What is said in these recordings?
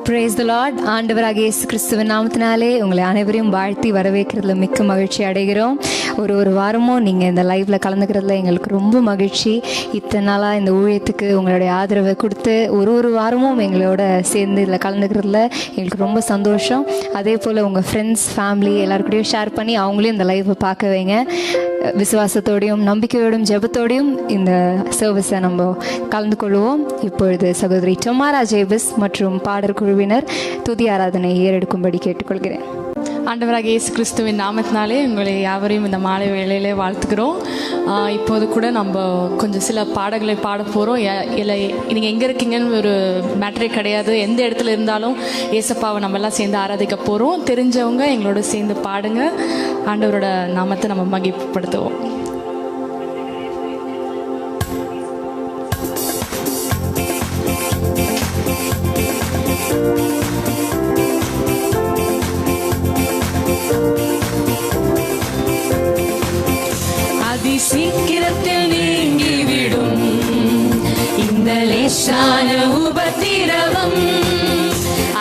Praise the Lord. ஆண்டவராகிய இயேசு கிறிஸ்துவின் நாமத்தினாலே உங்களை அனைவரையும் வாழ்த்தி வரவேற்கிறதுல மிக்க மகிழ்ச்சி அடைகிறோம். ஒரு வாரமும் நீங்கள் இந்த லைவில் கலந்துக்கிறதுல எங்களுக்கு ரொம்ப மகிழ்ச்சி. இத்தனை நாளாக இந்த ஊழியத்துக்கு உங்களுடைய ஆதரவை கொடுத்து ஒரு வாரமும் எங்களோட சேர்ந்து இதில் கலந்துக்கிறதுல எங்களுக்கு ரொம்ப சந்தோஷம். அதே போல் உங்கள் ஃப்ரெண்ட்ஸ், ஃபேமிலி எல்லாருக்கூடையும் ஷேர் பண்ணி அவங்களையும் இந்த லைவை பார்க்க வைங்க. விசுவாசத்தோடையும் நம்பிக்கையோடும் ஜெபத்தோடையும் இந்த சர்வீஸை நம்ம கலந்து கொள்வோம். இப்பொழுது சகோதரி டொமாரா ஜேபிஸ் மற்றும் பாடற் குழுவினர் துதி ஆராதனை ஏறெடுக்கும்படி கேட்டுக்கொள்கிறேன். ஆண்டவராக இயேசு கிறிஸ்துவின் நாமத்தினாலே உங்களை யாவரையும் இந்த மாலை வேளையிலே வாழ்த்துக்கிறோம். இப்போது கூட நம்ம கொஞ்சம் சில பாடல்களை பாட போகிறோம். இல்லை நீங்கள் எங்கே இருக்கீங்கன்னு ஒரு மேட்டரே கிடையாது. எந்த இடத்துல இருந்தாலும் ஏசப்பாவை நம்மெல்லாம் சேர்ந்து ஆராதிக்க போகிறோம். தெரிஞ்சவங்க எங்களோட சேர்ந்து பாடுங்க. ஆண்டவரோட நாமத்தை நம்ம மகிமைப்படுத்துவோம். சீக்கிரத்தில் நீங்கிவிடும் இந்த லேசான உபத்திரவம்,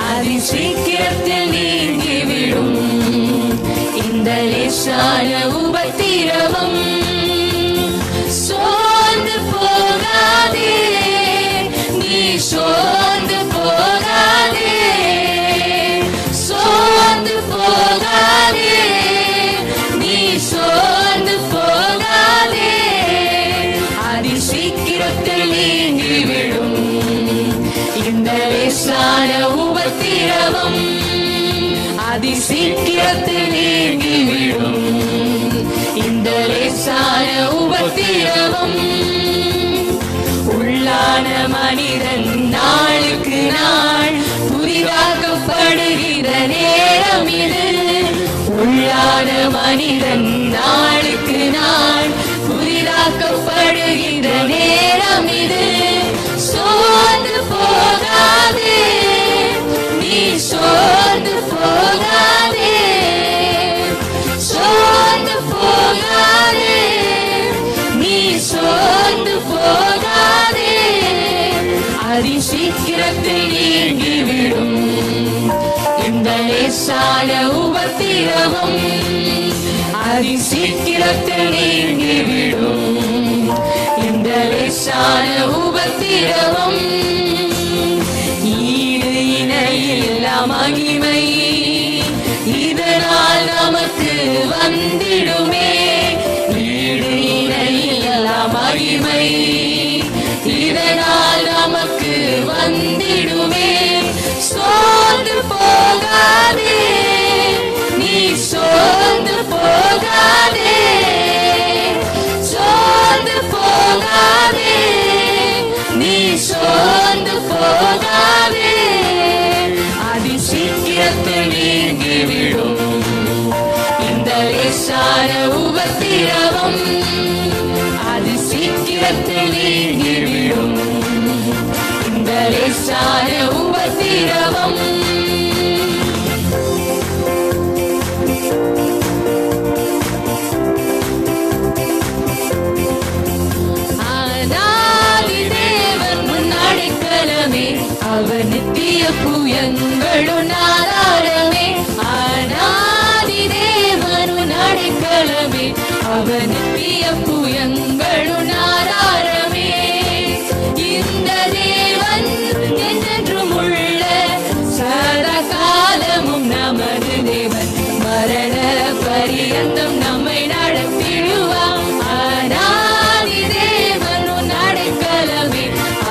அதி சீக்கிரத்தில் நீங்கிவிடும் இந்த லேசான உபத்திரவம். சோர்ந்து போகாதே, நீ சோர்ந்து போகாதே, சோர்ந்து போகாதே, நீ சோர்ந்து போகாதே, அதி சீக்கிரத்தில் நீங்கிவிடும் இந்த லேசான உபத்திரவம், அதி சீக்கிரத்தில் நீங்கிவிடும் இந்த லேசான உபத்திரவம். உள்ளான மனிதன் நாளுக்கு நாள் புதிதாக்கப்படுகிற நேரம் இது. உள்ளான மனிதன் நாளுக்கு நாள் புதிதாக்கப்படுகிற நேரம் இது. சோர்ந்து போகாதே, நீ சோர்ந்து போகாதே, சோர்ந்து போகாதே, நீ சோர்ந்து போகாதே, அதி சீக்கிரத்தில் நீங்கிவிடும் இந்த லேசான உபத்திரவம், அதி சீக்கிரத்தில் நீங்கிவிடும் இந்த லேசான உபத்திரவம். ஈடு இணையில்லா மகிமை இதனால் நமக்கு வந்திடுமே. ஈடு இணையில்லா மகிமை இதனால் நமக்கு வந்திடுமே. சோர்ந்து போகாதே, நீ சோர்ந்து போகாதே, சோர்ந்து போகாதே, நீ சோர்ந்து போகாதே, அதி சீக்கிரத்தில் நீங்கிவிடும் இந்த லேசான உபத்திரவம், அதி சீக்கிரத்தில் நீங்கிவிடும் இந்த லேசான உபத்திரவம். ஆனாதி தேவன் முன்னடைக்கலமே, அவர் நித்திய புயங்களும் ஆதாரமே. ஆனாதி தேவன் முன்னடைக்கலமே, அவர் நித்திய புயங்களும் ஆதாரமே. இந்த தேவன் என்றென்றும் உள்ள சதா காலமும் நமது தேவன், மரண பரியந்தம் நம்மை நடத்திடுவார். ஆனாதி தேவன் அடைக்கலமே,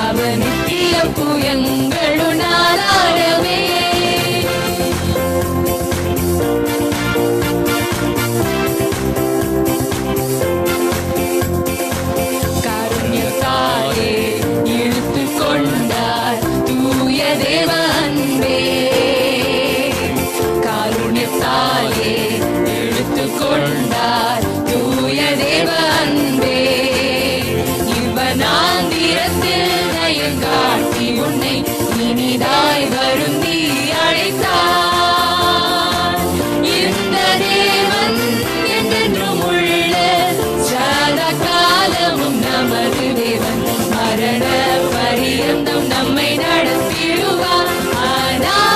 அவர் நித்திய புயங்களும் ஆதாரமே. காருண்யத்தாலே இழுத்து கொண்டார் தூய தேவ அன்பே, காருண்யத்தாலே இழுத்து கொண்டார் தூய தேவ அன்பே. இவனாந்திரத்தில் நயங்காட்டி உன்னை இனிதாய் வருந்தி அழைத்தார். இந்த தேவன் என்றென்றும் உள்ள சதா காலமும் நமது தேவன், மரண பரியந்தம் நம்மை நடத்திடுவார். ஆனால்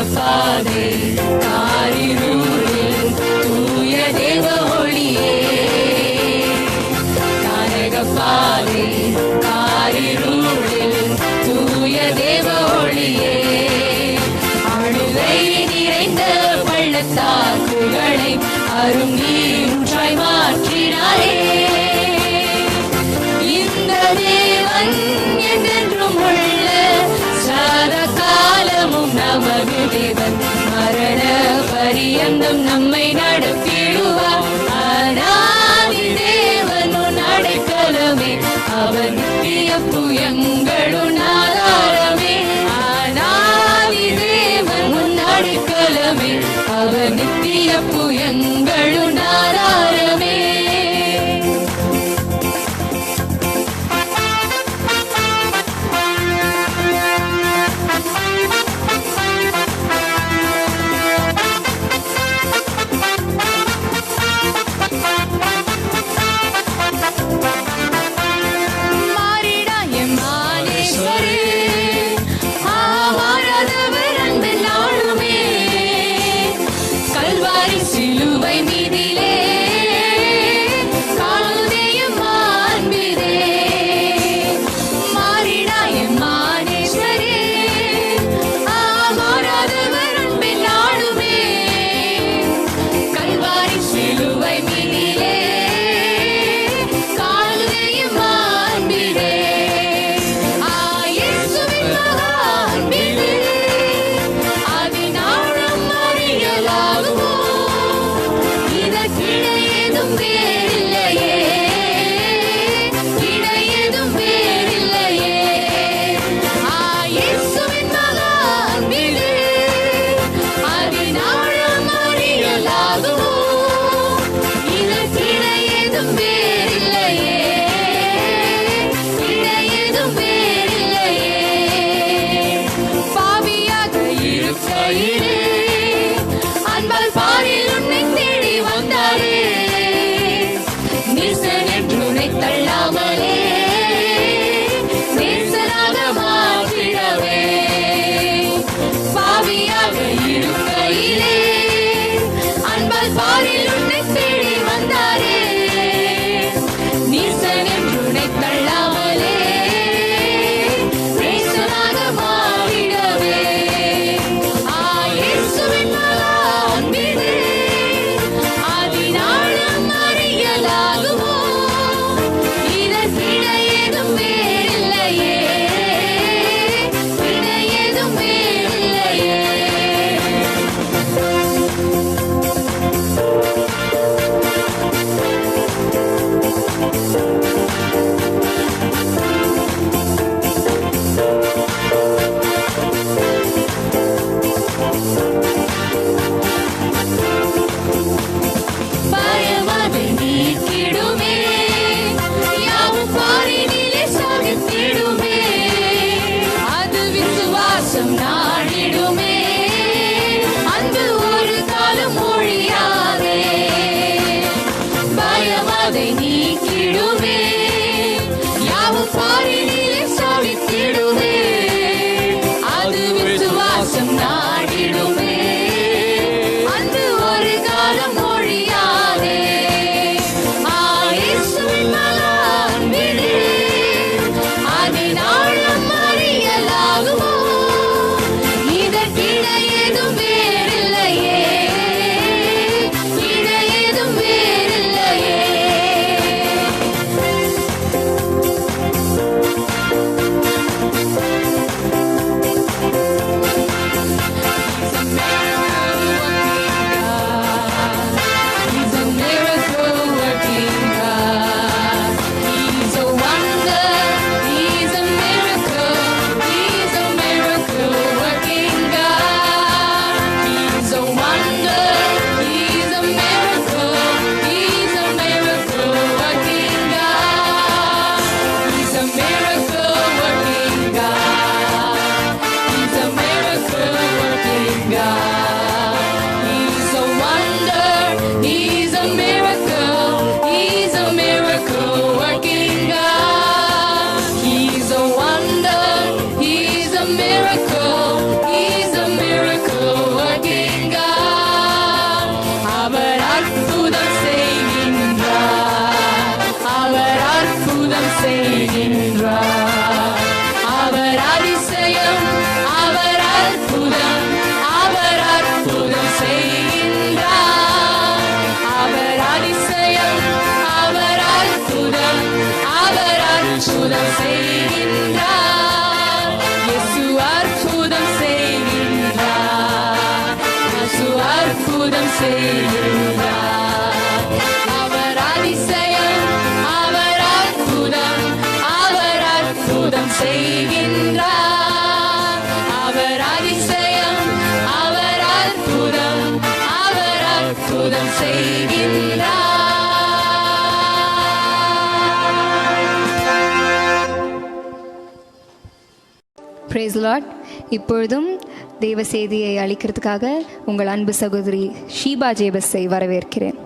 பாதை காரிருளில் தூய தேவ ஒளியே பாதை காரிருளில் தூய தேவ ஒளியே அழுகை நிறைந்த பள்ளத்தாக்குகளை அரும் நீரூற்றாய் மாற்றினாரே இந்த தேவன் என்றென்றும் உள்ள சதா காலமும் நமது தேவன் மரண பரியந்தம் நம்மை நடத்திடுவார் அநாதி தேவன் உன் அடைக்கலமே அவர் நித்தியப்பு எங்களுன் ஆதாரமே அநாதி தேவன் உன் அடைக்கலமே அவர் நித்தியப்பு எங்களுன் ஆதாரமே சிலுவை மீதிலே காணுதேயும் மாண்பிதே மாறிடாய மானேஸ்வரே மாறாதவர் அன்பில் ஆளுமே கல்வாரி சிலுவை மீதிலே காணுதேயும் மாண்பிதே இயேசுவின் மகா அன்பிதே அதினாலும் அறியலாகுமோ கிடையதும் வேறில்லையே கிடையதும் வேறில்லையே இயேசுவின் மகா அன்பிலே அதினாலும் அறியலாகுமோ இது கிடையதும் வேறில்லையே கிடையதும் வேறில்லையே பாவியாக இருக்கையிலே அன்பால் பாரில் உன்னை தேடி வந்தாரே நீசன் என்று உன்னை தள்ளாமலே நேசனாக மாற்றிடவே பாவியாக இருக்கையிலே அன்பால் பாரில் உன்னை தேடி வந்தாரே நீசன் என்று உன்னை தள்ளாமலே நேசனாக மாற்றிடவே இயேசுவின் மகா அன்பிலே அதினாலும் அறியலாகுமோ இதற்கிடையேதும் வேறில்லையே கிடையதும் வேறில்லையே பயமது நீக்கிடுமே யாவும் பாரினிலே சாதித்திடுமே அது விசுவாசம் நாடிடுமே அன்பு ஒரு காலம் ஒழியாதே பயமதை நீக்கிடுமே யாவும் பாரினிலே சாதித்திடுமே அது விசுவாசம் நாடிடுமே அன்பு ஒரு காலம் ஒழியாதே இயேசுவின் மகா அன்பிலே அதினாலும் அறியலாகுமோ இதற்கிடையேதும் வேறில்லையே கிடையதும் வேறில்லையே செய்கின்றார். அவர் அதிசயம், அவர் அற்புதம், அவர் அற்புதம் செய்கின்றார். அவர் அதிசயம், அவர் அற்புதம், அவர் அற்புதம் செய்கின்றார். Praise the Lord. இப்பொழுதும் தேவ செய்தியை அளிக்கிறதுக்காக உங்கள் அன்பு சகோதரி ஷீபா ஜேபஸை வரவேற்கிறேன்.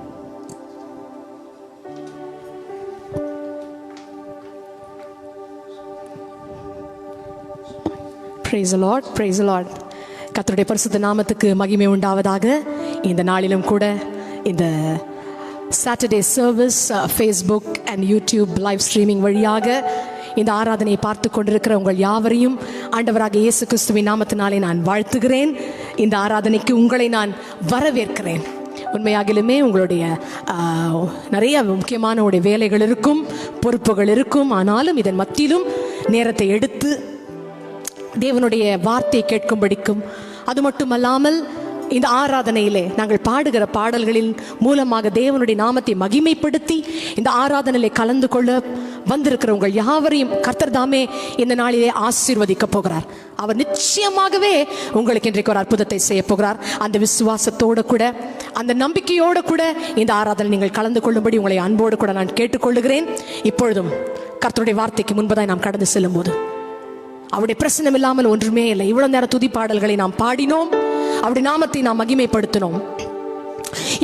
Praise the Lord, praise the Lord. கர்த்தருடைய பரிசுத்த நாமத்துக்கு மகிமை உண்டாவதாக. இந்த நாளிலும் கூட இந்த Saturday service Facebook and YouTube live streaming வழியாக இந்த ஆராதனையை பார்த்து கொண்டிருக்கிற உங்கள் யாவரையும் ஆண்டவராக இயேசு கிறிஸ்துவின் நாமத்தினாலே நான் வாழ்த்துகிறேன். இந்த ஆராதனைக்கு உங்களை நான் வரவேற்கிறேன். உண்மையாகிலுமே உங்களுடைய நிறைய முக்கியமான உடைய வேலைகள் இருக்கும், பொறுப்புகள் இருக்கும். ஆனாலும் இதன் மத்தியிலும் நேரத்தை எடுத்து தேவனுடைய வார்த்தையை கேட்கும்படிக்கும், அது மட்டுமல்லாமல் இந்த ஆராதனையிலே நாங்கள் பாடுகிற பாடல்களின் மூலமாக தேவனுடைய நாமத்தை மகிமைப்படுத்தி இந்த ஆராதனையிலே கலந்து கொள்ள வந்திருக்கிற உங்கள் யாவரையும் கர்த்தர் தாமே இந்த நாளிலே ஆசீர்வதிக்க போகிறார். அவர் நிச்சயமாகவே உங்களுக்கு இன்றைக்கு ஒரு அற்புதத்தை செய்ய போகிறார். அந்த விசுவாசத்தோடு கூட, அந்த நம்பிக்கையோடு கூட இந்த ஆராதனை நீங்கள் கலந்து கொள்ளும்படி உங்களை அன்போடு கூட நான் கேட்டுக்கொள்ளுகிறேன். இப்பொழுதும் கர்த்தருடைய வார்த்தைக்கு முன்பதாய் நாம் கடந்து செல்லும் போது அவருடைய பிரசனம் இல்லாமல் ஒன்றுமே இல்லை. இவ்வளவு நேரம் துதி பாடல்களை நாம் பாடினோம், அவருடைய நாமத்தை நாம் மகிமைப்படுத்தினோம்.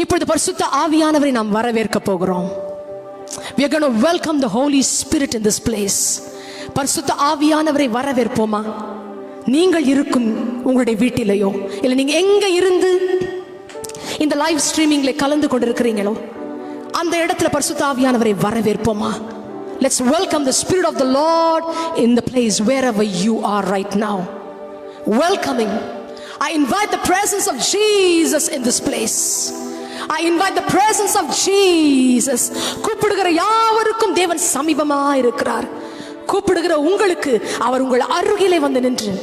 இப்பொழுது பரிசுத்த ஆவியானவரை நாம் வரவேற்க போகிறோம். We are going to welcome the Holy Spirit in this place. பரிசுத்த ஆவியானவரை வரவேற்போமா? நீங்கள் இருக்கும் உங்களுடைய வீட்டிலேயோ இல்லை நீங்க எங்க இருந்து இந்த லைவ் ஸ்ட்ரீமிங்ல கலந்து கொண்டிருக்கிறீங்களோ அந்த இடத்துல பரிசுத்த ஆவியானவரை வரவேற்போமா? Let's welcome the Spirit of the Lord in the place wherever you are right now. Welcoming. I invite the presence of Jesus in this place. I invite the presence of Jesus. கூப்பிடுகிற யாவருக்கும் தேவன் சமீபமாக இருக்கிறார். கூப்பிடுகிற உங்களுக்கு அவர் உங்கள் அருகிலே வந்து நின்று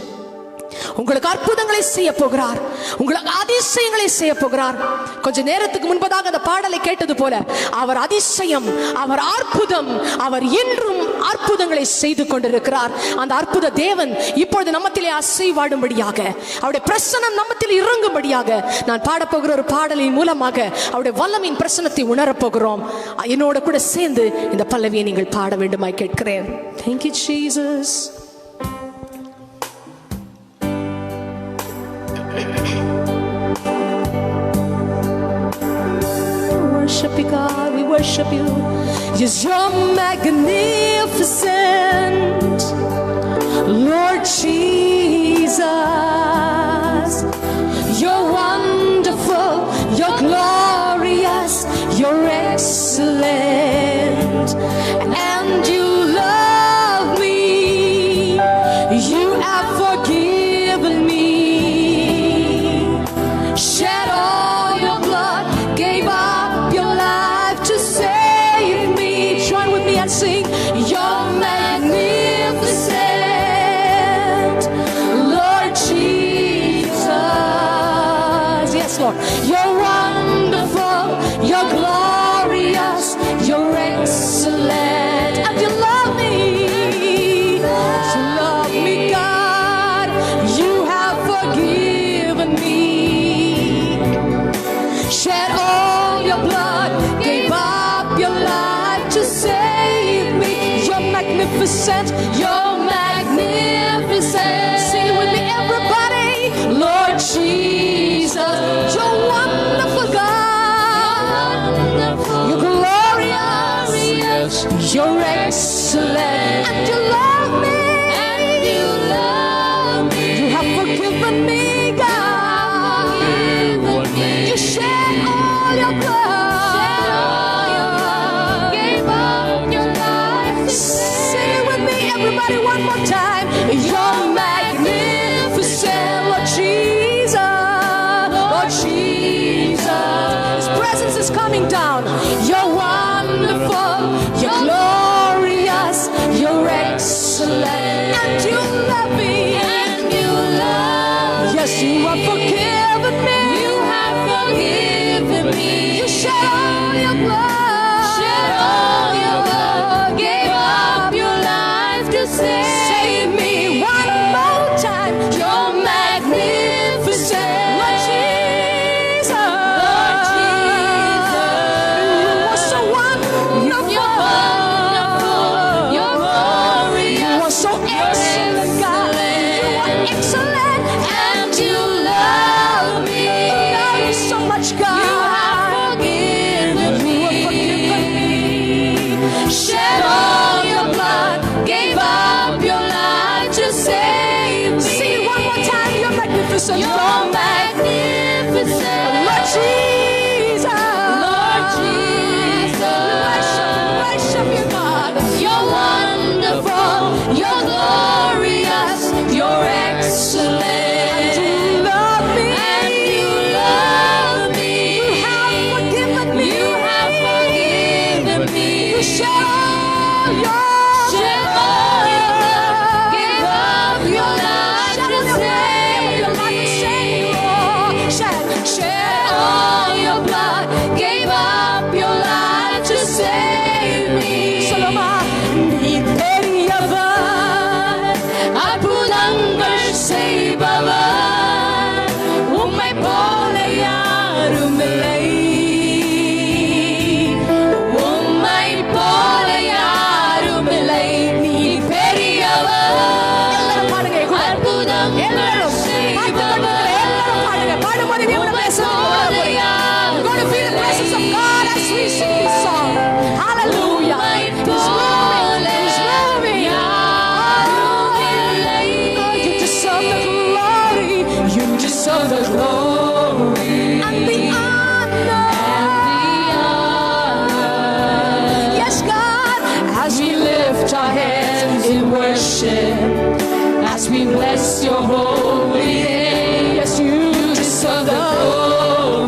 உங்களுக்கு அற்புதங்களை செய்ய போகிறார், உங்களுக்கு அதிசயங்களை செய்ய போகிறார். கொஞ்ச நேரத்துக்கு முன்பதாக அந்த பாடலை கேட்டது போல அவர் அதிசயம், அவர் அற்புதம், அவர் இன்றும் அற்புதங்களை செய்து கொண்டிருக்கிறார். அந்த அற்புத தேவன் இப்பொழுது நம்மத்திலே அசைவாடும்படியாக, அவருடைய பிரசன்னம் நம்மத்தில் இறங்கும்படியாக நான் பாடப்போகிற ஒரு பாடலின் மூலமாக அவருடைய வல்லமையின் பிரசன்னத்தை உணரப்போகிறோம். என்னோட கூட சேர்ந்து இந்த பல்லவியை நீங்கள் பாட வேண்டுமாய் கேட்கிறேன். Thank you Jesus. Worship you God, we worship you. Yes, you're magnificent, Lord Jesus. You're wonderful, you're glorious, you're excellent, and you love me. You have forgiven me, shed all your blood, gave up your life to save me. Join with me and sing. You're magnificent, Lord Jesus. Yes, Lord. You're wonderful, you're glorious, you're excellent, and you love me. You love me, God. You have forgiven me, shed all your blood, gave up your life to save me. You're magnificent, you're magnificent. Sing it with me, everybody. Lord Jesus, you're wonderful, God. You're glorious, you're excellent, and you love me. You have forgiven me, God. You shed all your blood, gave up your life. Sing it with me, everybody, one more time. You're magnificent, Lord Jesus, Lord Jesus. His presence is coming down. You're wonderful, you're glorious, you're excellent, and you love me. Yes, you have forgiven me. You have forgiven magnificent You're God. magnificent. Lord Jesus. Lord Jesus. Worship you, God. You're wonderful. You're glorious. You're excellent. Love me. And you love me. You have forgiven me. You have forgiven me. You shed all your Shed all your blood. Gave up your life to save me. Shed All your blood. Gave up your life to save me. சொல்லுமா நீ பெரியவர் அற்புதங்கள் செய்பவர் உம்மை போல யாரும் இல்லை. உம்மை போல யாரும் இல்லை. நீ பெரியவர் பாடுங்க அற்புதங்கள் செய்பவர் பாடும்போது நீ உன்னை பேசணும் You're going to feel the presence of God as we sing this song. Hallelujah. He's moving. He's moving. Oh, you deserve the glory. You deserve the glory and the honor. Yes, God, as we lift our hands in worship, as we bless your holy name. Yes, you deserve the glory.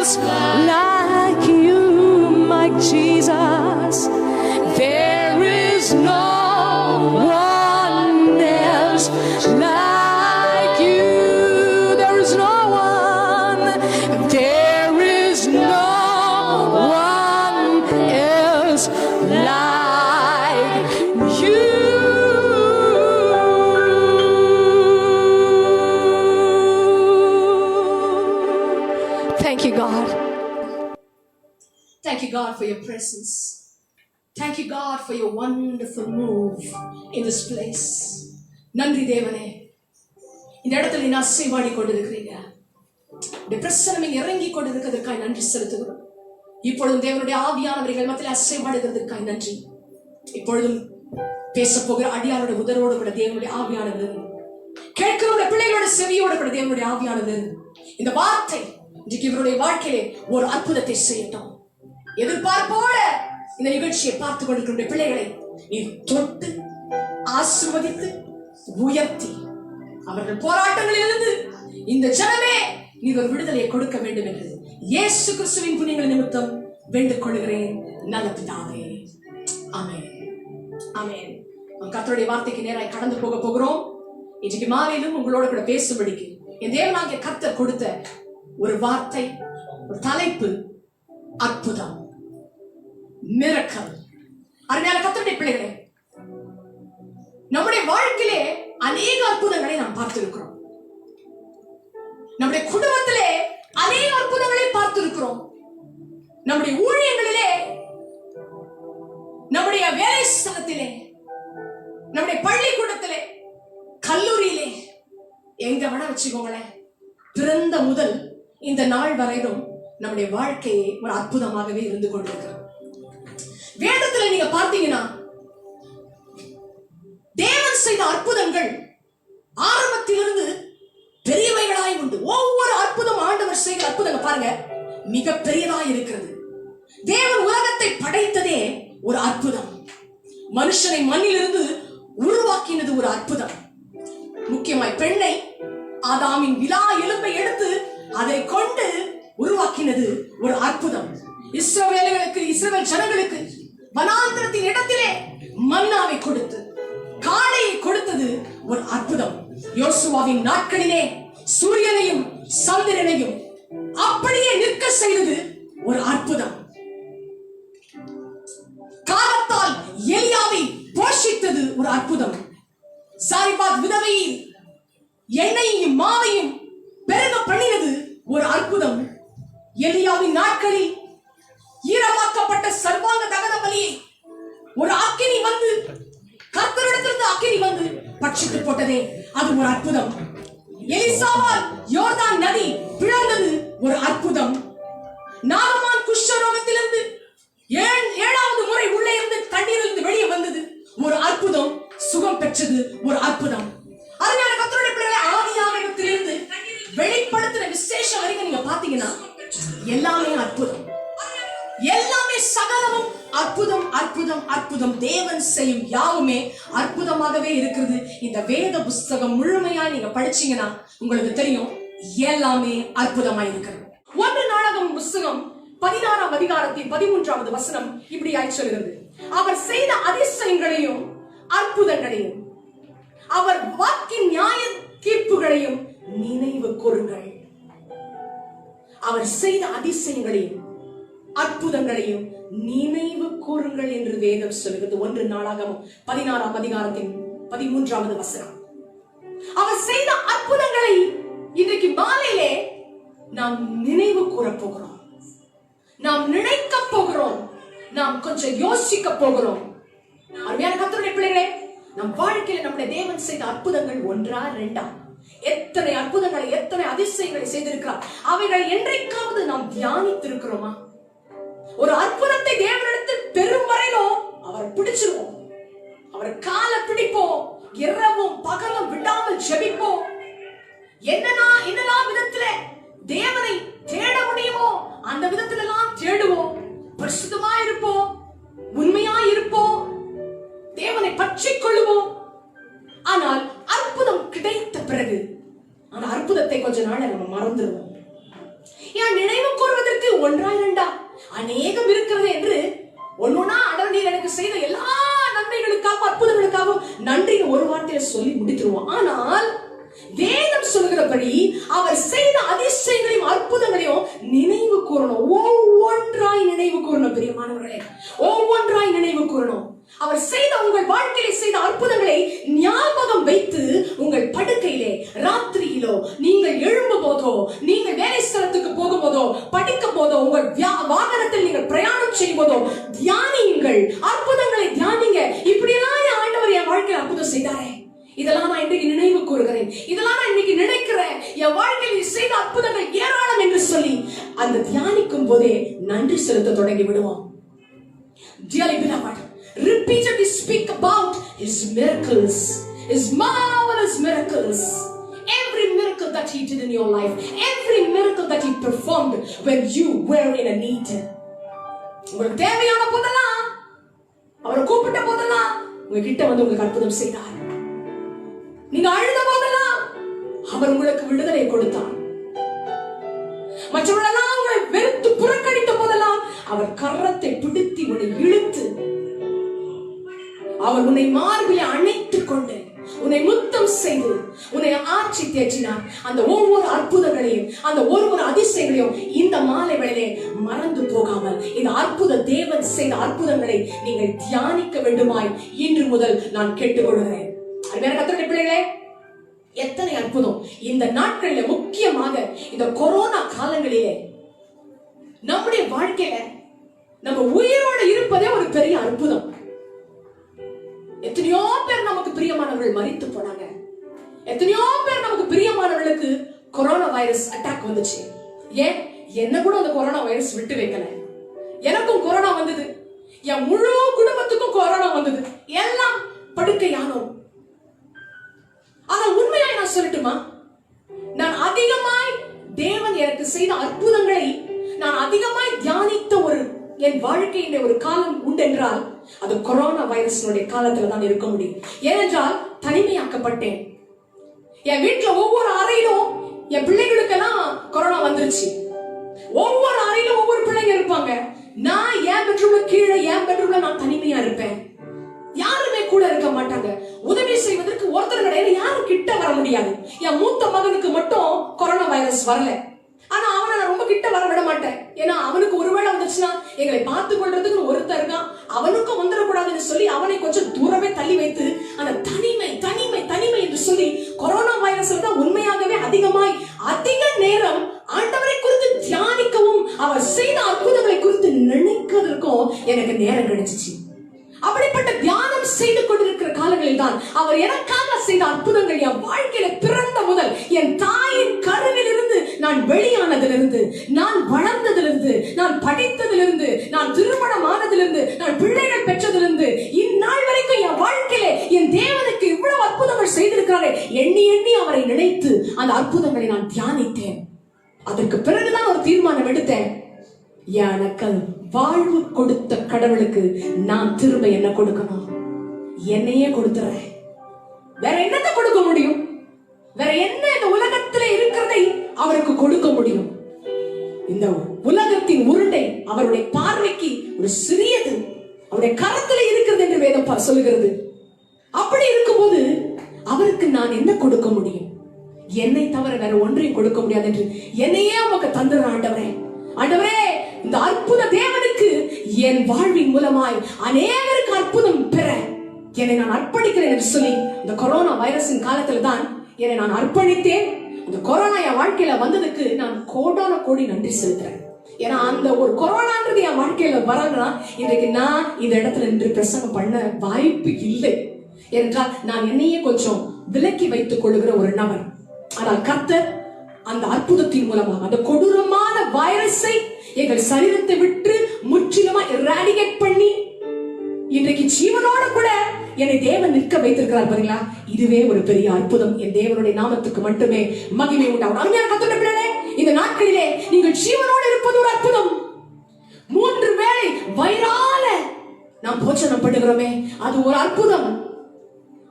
else like you, my Jesus. There is no one else like you. There is no one. There is no one else like you. Thank you, God. Thank you, God, for your presence. Thank you, God, for your wonderful move in this place. நன்றி தேவனே, இந்த இடத்துல நீ அசைவாடி கொண்டிருக்கிறீங்க. இந்த பிரசன்னம் இறங்கி கொண்டிருக்கிறதுக்காய் நன்றி செலுத்துகிறோம். இப்பொழுதும் தேவனுடைய ஆவியானவர்கள் மத்தியில் அசைவாடுகிறதுக்காய் நன்றி. இப்பொழுதும் பேச போகிற அடியாரோட உதரோடு கூட தேவனுடைய ஆவியானவர், கேட்கிறவங்க பிள்ளைகளோட செவியோடு கூட தேவனுடைய ஆவியானவர், இந்த வார்த்தை இன்றைக்கு இவருடைய வாழ்க்கையிலே ஒரு அற்புதத்தை செய்யட்டும். எதிர்பார்ப்போட இந்த நிகழ்ச்சியை பார்த்து கொண்டிருக்கிற பிள்ளைகளை நீ தொட்டு ஆசீர்வதித்து உயர்த்தி அவர்கள் போராட்டங்களிலிருந்து இந்த ஜனமே நீ ஒரு விடுதலையை கொடுக்க வேண்டும் என்று இயேசு கிறிஸ்துவின் புண்ணியங்கள் நிமித்தம் வேண்டிக் கொள்கிறேன் நல்ல பிதாவே. ஆமென், ஆமென். கர்த்தருடைய வார்த்தைக்கு நேராய் கடந்து போகிறோம். இன்றைக்கு மாலையிலும் உங்களோட கூட பேசும்படிக்கு என் தேவனாகிய கர்த்தர் கொடுத்த ஒரு வார்த்தை, ஒரு தலைப்பு, அற்புதம், மிரக்கல். அருமையான கர்த்தருடைய பிள்ளைகளே, நம்முடைய வாழ்க்கையிலே அநேக அற்புதங்களை நாம் பார்த்திருக்கிறோம். நம்முடைய குடும்பத்திலே அநேக அற்புதங்களை பார்த்திருக்கிறோம். நம்முடைய ஊழியங்களிலே, நம்முடைய வேலை ஸ்தலத்திலே, நம்முடைய பள்ளிக்கூடத்திலே, கல்லூரியிலே, எங்க வேணா வச்சுக்கோங்களேன், பிறந்த முதல் இந்த நாள் வரையிலும் நம்முடைய வாழ்க்கையை ஒரு அற்புதமாகவே இருந்து கொண்டிருக்கிறோம். வேதத்துல நீங்க பார்த்தீங்கன்னா தேவன் செய்த அற்புதங்கள் ஆரம்பத்திலிருந்து பெரியவைகளாய் உண்டு. ஒவ்வொரு அற்புதம் ஆண்டவர் செய்கிற அற்புதங்கள் பாருங்க மிக பெரியதாய் இருக்கிறது. தேவன் உலகத்தை படைத்ததே ஒரு அற்புதம். மனுஷனை மண்ணிலிருந்து உருவாக்கினது ஒரு அற்புதம். முக்கியமாய் பெண்ணை ஆதாமின் விலா எலும்பை எடுத்து அதை கொண்டு உருவாக்கினது ஒரு அற்புதம். இஸ்ரவேல் ஜனங்களுக்கு வனாந்திரத்தின் இடத்திலே மன்னாவை கொடுத்து காளையை கொடுத்தது ஒரு அற்புதம். யோசுவாவின் நாட்களிலே சூரியனையும் சந்திரனையும் அப்படியே நிற்க செய்தது ஒரு அற்புதம். காலத்தால் எலியாவை போஷித்தது ஒரு அற்புதம். சாரிபாத் விதவையின் எண்ணெயையும் மாவையும் பெருக பண்ணினது ஒரு அற்புதம். எலியாவின் நாட்களில் ஈரமாக்கப்பட்ட சர்வாங்க தகன பலியை ஒரு அக்கினி வந்து கர்த்தரிடத்திலிருந்து அக்கினி வந்து பட்சித்து போட்டதே அது ஒரு அற்புதம். எலிசாவால் யோர்தான் நதி பிளந்தது ஒரு அற்புதம். நாகமான் குஷ்டரோகத்திலிருந்து ஏழாவது முறை உள்ளே இருந்து தண்ணீரிலிருந்து வெளியே வந்தது ஒரு அற்புதம். சுகம் பெற்றது ஒரு அற்புதம். அருமையான கர்த்தருடைய பிள்ளைகளை, ஆதியாகமத்திலிருந்து வெளிப்படுத்தின விசேஷம் வரைக்கும் நீங்க பாத்தீங்கன்னா எல்லாமே அற்புதம், எல்லாமே சகலமும் அற்புதம், அற்புதம், அற்புதம். தேவன் செய்யும் யாவுமே அற்புதமாகவே இருக்கிறது. இந்த வேத புஸ்தகம் முழுமையா நீங்க படிச்சீங்கன்னா உங்களுக்கு தெரியும் எல்லாமே அற்புதமா இருக்கிறது. 1 நாளாகமம் புஸ்தகம் 16ஆம் அதிகாரத்தின் 13வது வசனம் இப்படி சொல்கிறது: அவர் செய்த அதிசயங்களையும் அற்புதங்களையும் அவர் வாக்கின் நியாய தீர்ப்புகளையும் நினைவு கூறுங்கள். அவர் செய்த அதிசயங்களையும் அற்புதங்களையும் நினைவு கூறுங்கள் என்று வேதம் சொல்கிறது. 1 நாளாகமம் 16ஆம் அதிகாரத்தின் 13வது வசனம். அவர் செய்த அற்புதங்களை இன்றைக்கு மாலையிலே நாம் நினைவு கூற போகிறோம், நாம் நினைக்க போகிறோம், நாம் கொஞ்சம் யோசிக்க போகிறோம். அருமையான கர்த்தருடைய பிள்ளைகளே, நம் வாழ்க்கையில நம்முடைய தேவன் செய்த அற்புதங்கள் 1ஆ 2ஆ? எத்தனை அற்புதங்களை, எத்தனை அதிசயங்களை செய்திருக்கிறார். அவைகளை என்றைக்காவது நாம் தியானித்திருக்கிறோமா? ஒரு அற்புதத்தை தேவனிடத்தில் பெரும் வரையிலும் அவரை பிடிச்சிருவோம், அவரை காலை பிடிப்போம், இரவும் பகலும் விடாமல் ஜெபிப்போம். என்னெல்லாம் விதத்துல தேவனை தேட முடியுமோ அந்த விதத்துல எல்லாம் தேடுவோம். பரிசுத்தமா இருப்போம், உண்மையா இருப்போம், தேவனை பற்றிக் கொள்ளுவோம். ஆனால் அற்புதம் கிடைத்த பிறகு அந்த அற்புதத்தை கொஞ்ச நாள் நம்ம மறந்துடுவோம். ஏன் நினைவு கூறுவதற்கு ஒன்றா இரண்டா அநேகம் இருக்கிறது என்று ஒன்னொன்னா ஆண்டவர் நீர் எனக்கு செய்த எல்லா நன்மைகளுக்காகவும் அற்புதங்களுக்காகவும் நன்றி ஒரு வார்த்தையில சொல்லி முடித்துருவோம். ஆனால் வேதம் சொல்கிறபடி அவர் செய்த அதிசயங்களையும் அற்புதங்களையும் நினைவு கூறணும். ஒவ்வொன்றாய் நினைவு கூறணும். பிரியமானவர்களே, ஒவ்வொன்றாய் நினைவு கூறணும். அவர் செய்த உங்கள் வாழ்க்கையில செய்த அற்புதங்களை ஞாபகம் வைத்து உங்கள் படுக்கையிலே ராத்திரியிலோ நீங்கள் எழும்பும் போதோ நீங்கள் வேலை ஸ்தலத்துக்கு போகும் போதோ படிக்கும் போதோ உங்கள் வாகனத்தில் நீங்கள் பிரயாணம் செய்யும் போதோ தியானியுங்கள். அற்புதங்களை தியானிங்க. இப்படியெல்லாம் ஆண்டவர் என் வாழ்க்கையில் அற்புதம் செய்தாரே, இதெல்லாம் நான் இன்றைக்கு நினைவு கூறுகிறேன், இதெல்லாம் நான் இன்னைக்கு நினைக்கிறேன், என் வாழ்க்கையில் செய்த அற்புதங்கள் ஏராளம் என்று சொல்லி அந்த தியானிக்கும் போதே நன்றி செலுத்த தொடங்கி விடுவோம். Dearly beloved, repeatedly speak about his miracles, his marvelous miracles. Every miracle that he did in your life, every miracle that he performed when you were in a need. உங்களுக்கு தேவையான போதெல்லாம் அவரை கூப்பிட்ட போதெல்லாம் உங்ககிட்ட வந்து உங்களுக்கு அற்புதம் செய்தார். நீங்க அழுத போதெல்லாம் அவர் உங்களுக்கு விடுதலை கொடுத்தார். மற்றவர்களெல்லாம் உங்களை வெறுத்து புறக்கணித்த போதெல்லாம் அவர் கரத்தை பிடித்து உன்னை இழுத்து அவர் உன்னை மார்பிலே அணைத்துக் கொண்டு உன்னை முத்தம் செய்து உன்னை ஆட்சி தேற்றினார். அந்த ஒவ்வொரு அற்புதங்களையும் அந்த ஒவ்வொரு அதிசயங்களையும் இந்த மாலை வேளையிலே மறந்து போகாமல் இந்த அற்புத தேவன் செய்த அற்புதங்களை நீங்கள் தியானிக்க வேண்டுமாய் இன்று முதல் நான் கேட்டுக்கொள்கிறேன். அருமையான கர்த்தருடைய பிள்ளைகளே, எத்தனை அற்புதம் இந்த நாட்களிலே, முக்கியமாக இந்த கொரோனா காலங்களிலே நம்முடைய வாழ்க்கையில நம்ம உயிரோடு இருப்பதே ஒரு பெரிய அற்புதம். எத்தனையோ பேர் நமக்கு பிரியமானவர்கள் மரித்து போனாங்க. எத்தனையோ பேர் நமக்கு பிரியமானவர்களுக்கு கொரோனா வைரஸ் அட்டாக் வந்துச்சு. ஏன் என்ன கூட அந்த கொரோனா வைரஸ் விட்டு வைக்கல. எனக்கும் கொரோனா வந்தது, என் முழு குடும்பத்துக்கும் கொரோனா வந்தது, எல்லாம் படுக்கையானோம். ஆனா உண்மையாய் நான் சொல்லட்டுமா, நான் அதிகமாய் தேவன் எனக்கு செய்த அற்புதங்களை நான் அதிகமாய் தியானித்த என் வாழ்க்கையில ஒரு காலம் உண்டென்றால் அது கொரோனா வைரஸினுடைய காலத்துல தான் இருக்க முடியும். ஏனென்றால் தனிமையாக்கப்பட்டேன். என் வீட்டுல ஒவ்வொரு அறையிலும் என் பிள்ளைகளுக்கெல்லாம் கொரோனா வந்துருச்சு. ஒவ்வொரு அறையிலும் ஒவ்வொரு பிள்ளைங்க இருப்பாங்க. நான் என் பெட்ரூம்ல கீழே என் பெட்ரூம்ல நான் தனிமையா இருப்பேன். யாருமே கூட இருக்க மாட்டாங்க. உதவி செய்வதற்கு ஒருத்தர் கிடையாது, யாரும் கிட்ட வர முடியாது. என் மூத்த மகனுக்கு மட்டும் கொரோனா வைரஸ் வரல. ஆனா அவனை நான் ரொம்ப கிட்ட வர விட மாட்டேன். ஏன்னா அவனுக்கு ஒருவேளை வந்துச்சுன்னா எங்களை பார்த்து கொள்றதுக்கு ஒருத்தர் இருக்கான், அவனுக்கும் வந்துடக்கூடாதுன்னு சொல்லி அவனை கொஞ்சம் தூரமே தள்ளி வைத்து அந்த தனிமை தனிமை தனிமை என்று சொல்லி கொரோனா வைரஸ்ல தான் உண்மையாகவே அதிக நேரம் ஆண்டவரை குறித்து தியானிக்கவும் அவர் செய்த அற்புதங்களை குறித்து நினைக்கிறதுக்கும் எனக்கு நேரம் கிடைச்சிச்சு. அப்படிப்பட்ட தியானம் செய்து கொண்டிருக்கிற காலங்களில் தான் அவர் எனக்காக செய்த அற்புதங்கள் என் வாழ்க்கையில பிறந்த முதல் என் தாயின் கருவிலிருந்து நான் வெளியானதிலிருந்து நான் வளர்ந்ததிலிருந்து நான் படித்ததிலிருந்து நான் திருமணம் ஆனதிலிருந்து நான் பிள்ளைகள் பெற்றதிலிருந்து இந்நாள் வரைக்கும் என் வாழ்க்கையில என் தேவனுக்கு இவ்வளவு அற்புதங்கள் செய்திருக்கிறாரே எண்ணி எண்ணி அவரை நினைத்து அந்த அற்புதங்களை நான் தியானித்தேன். அதற்கு பிறகுதான் ஒரு தீர்மானம் எடுத்தேன். எனக்கு வாழ்வு கொடுத்த கடவுளுக்கு நான் திரும்ப என்ன கொடுக்கணும்? என்னையே கொடுத்துறேன். வேற என்னத்தை கொடுக்க முடியும்? வேற என்ன இந்த உலகத்துல இருக்கிறதை அவருக்கு கொடுக்க முடியும்? இந்த உலகத்தின் உருண்டை அவருடைய பார்வைக்கு ஒரு சிறியது, அவருடைய கரத்துல இருக்கிறது என்று வேதம் சொல்லுகிறது. அப்படி இருக்கும்போது அவருக்கு நான் என்ன கொடுக்க முடியும்? என்னை தவிர வேற ஒன்றையும் கொடுக்க முடியாது என்று என்னையே உமக்கு தந்துற ஆண்டவரே. ஆண்டவரே, இந்த அற்புத தேவனுக்கு என் வாழ்வின் மூலமாய் அநேகருக்கு அற்புதம் பெற என்னை நான் அர்ப்பணிக்கிறேன் என்று சொல்லி இந்த கொரோனா வைரஸின் காலத்துல தான் என்னை நான் அர்ப்பணித்தேன். இந்த கொரோனா என் வாழ்க்கையில வந்ததுக்கு நான் கோடான கோடி நன்றி செலுத்துறேன். ஏன்னா அந்த ஒரு கொரோனான்றது என் வாழ்க்கையில வரலன்னா இன்றைக்கு நான் இந்த இடத்துல நின்று பிரசங்கம் பண்ண வாய்ப்பு இல்லை. என்றால் நான் என்னையே கொஞ்சம் விலக்கி வைத்துக் கொள்ளுகிற ஒரு நபர். ஆனால் கர்த்தர் அந்த அற்புதத்தின் மூலமாக அந்த கொடூரமான வைரஸை எங்கள் சரீரத்தை விட்டு முற்றிலுமா எராடிகேட் பண்ணி இன்றைக்கு ஜீவனோட கூட என்னை தேவன் நிற்க வைத்திருக்கிறார். பாருங்களா, இதுவே ஒரு பெரிய அற்புதம். என் தேவனுடைய நாமத்துக்கு மட்டுமே மகிமை உண்டாகும். அருமையான கர்த்தருடைய பிள்ளைகளே, இந்த நாட்களிலே நீங்கள் ஜீவனோடு இருப்பது ஒரு அற்புதம். 3 வேளை வயிறால நாம் போஜனம் பண்ணுகிறோமே, அது ஒரு அற்புதம்.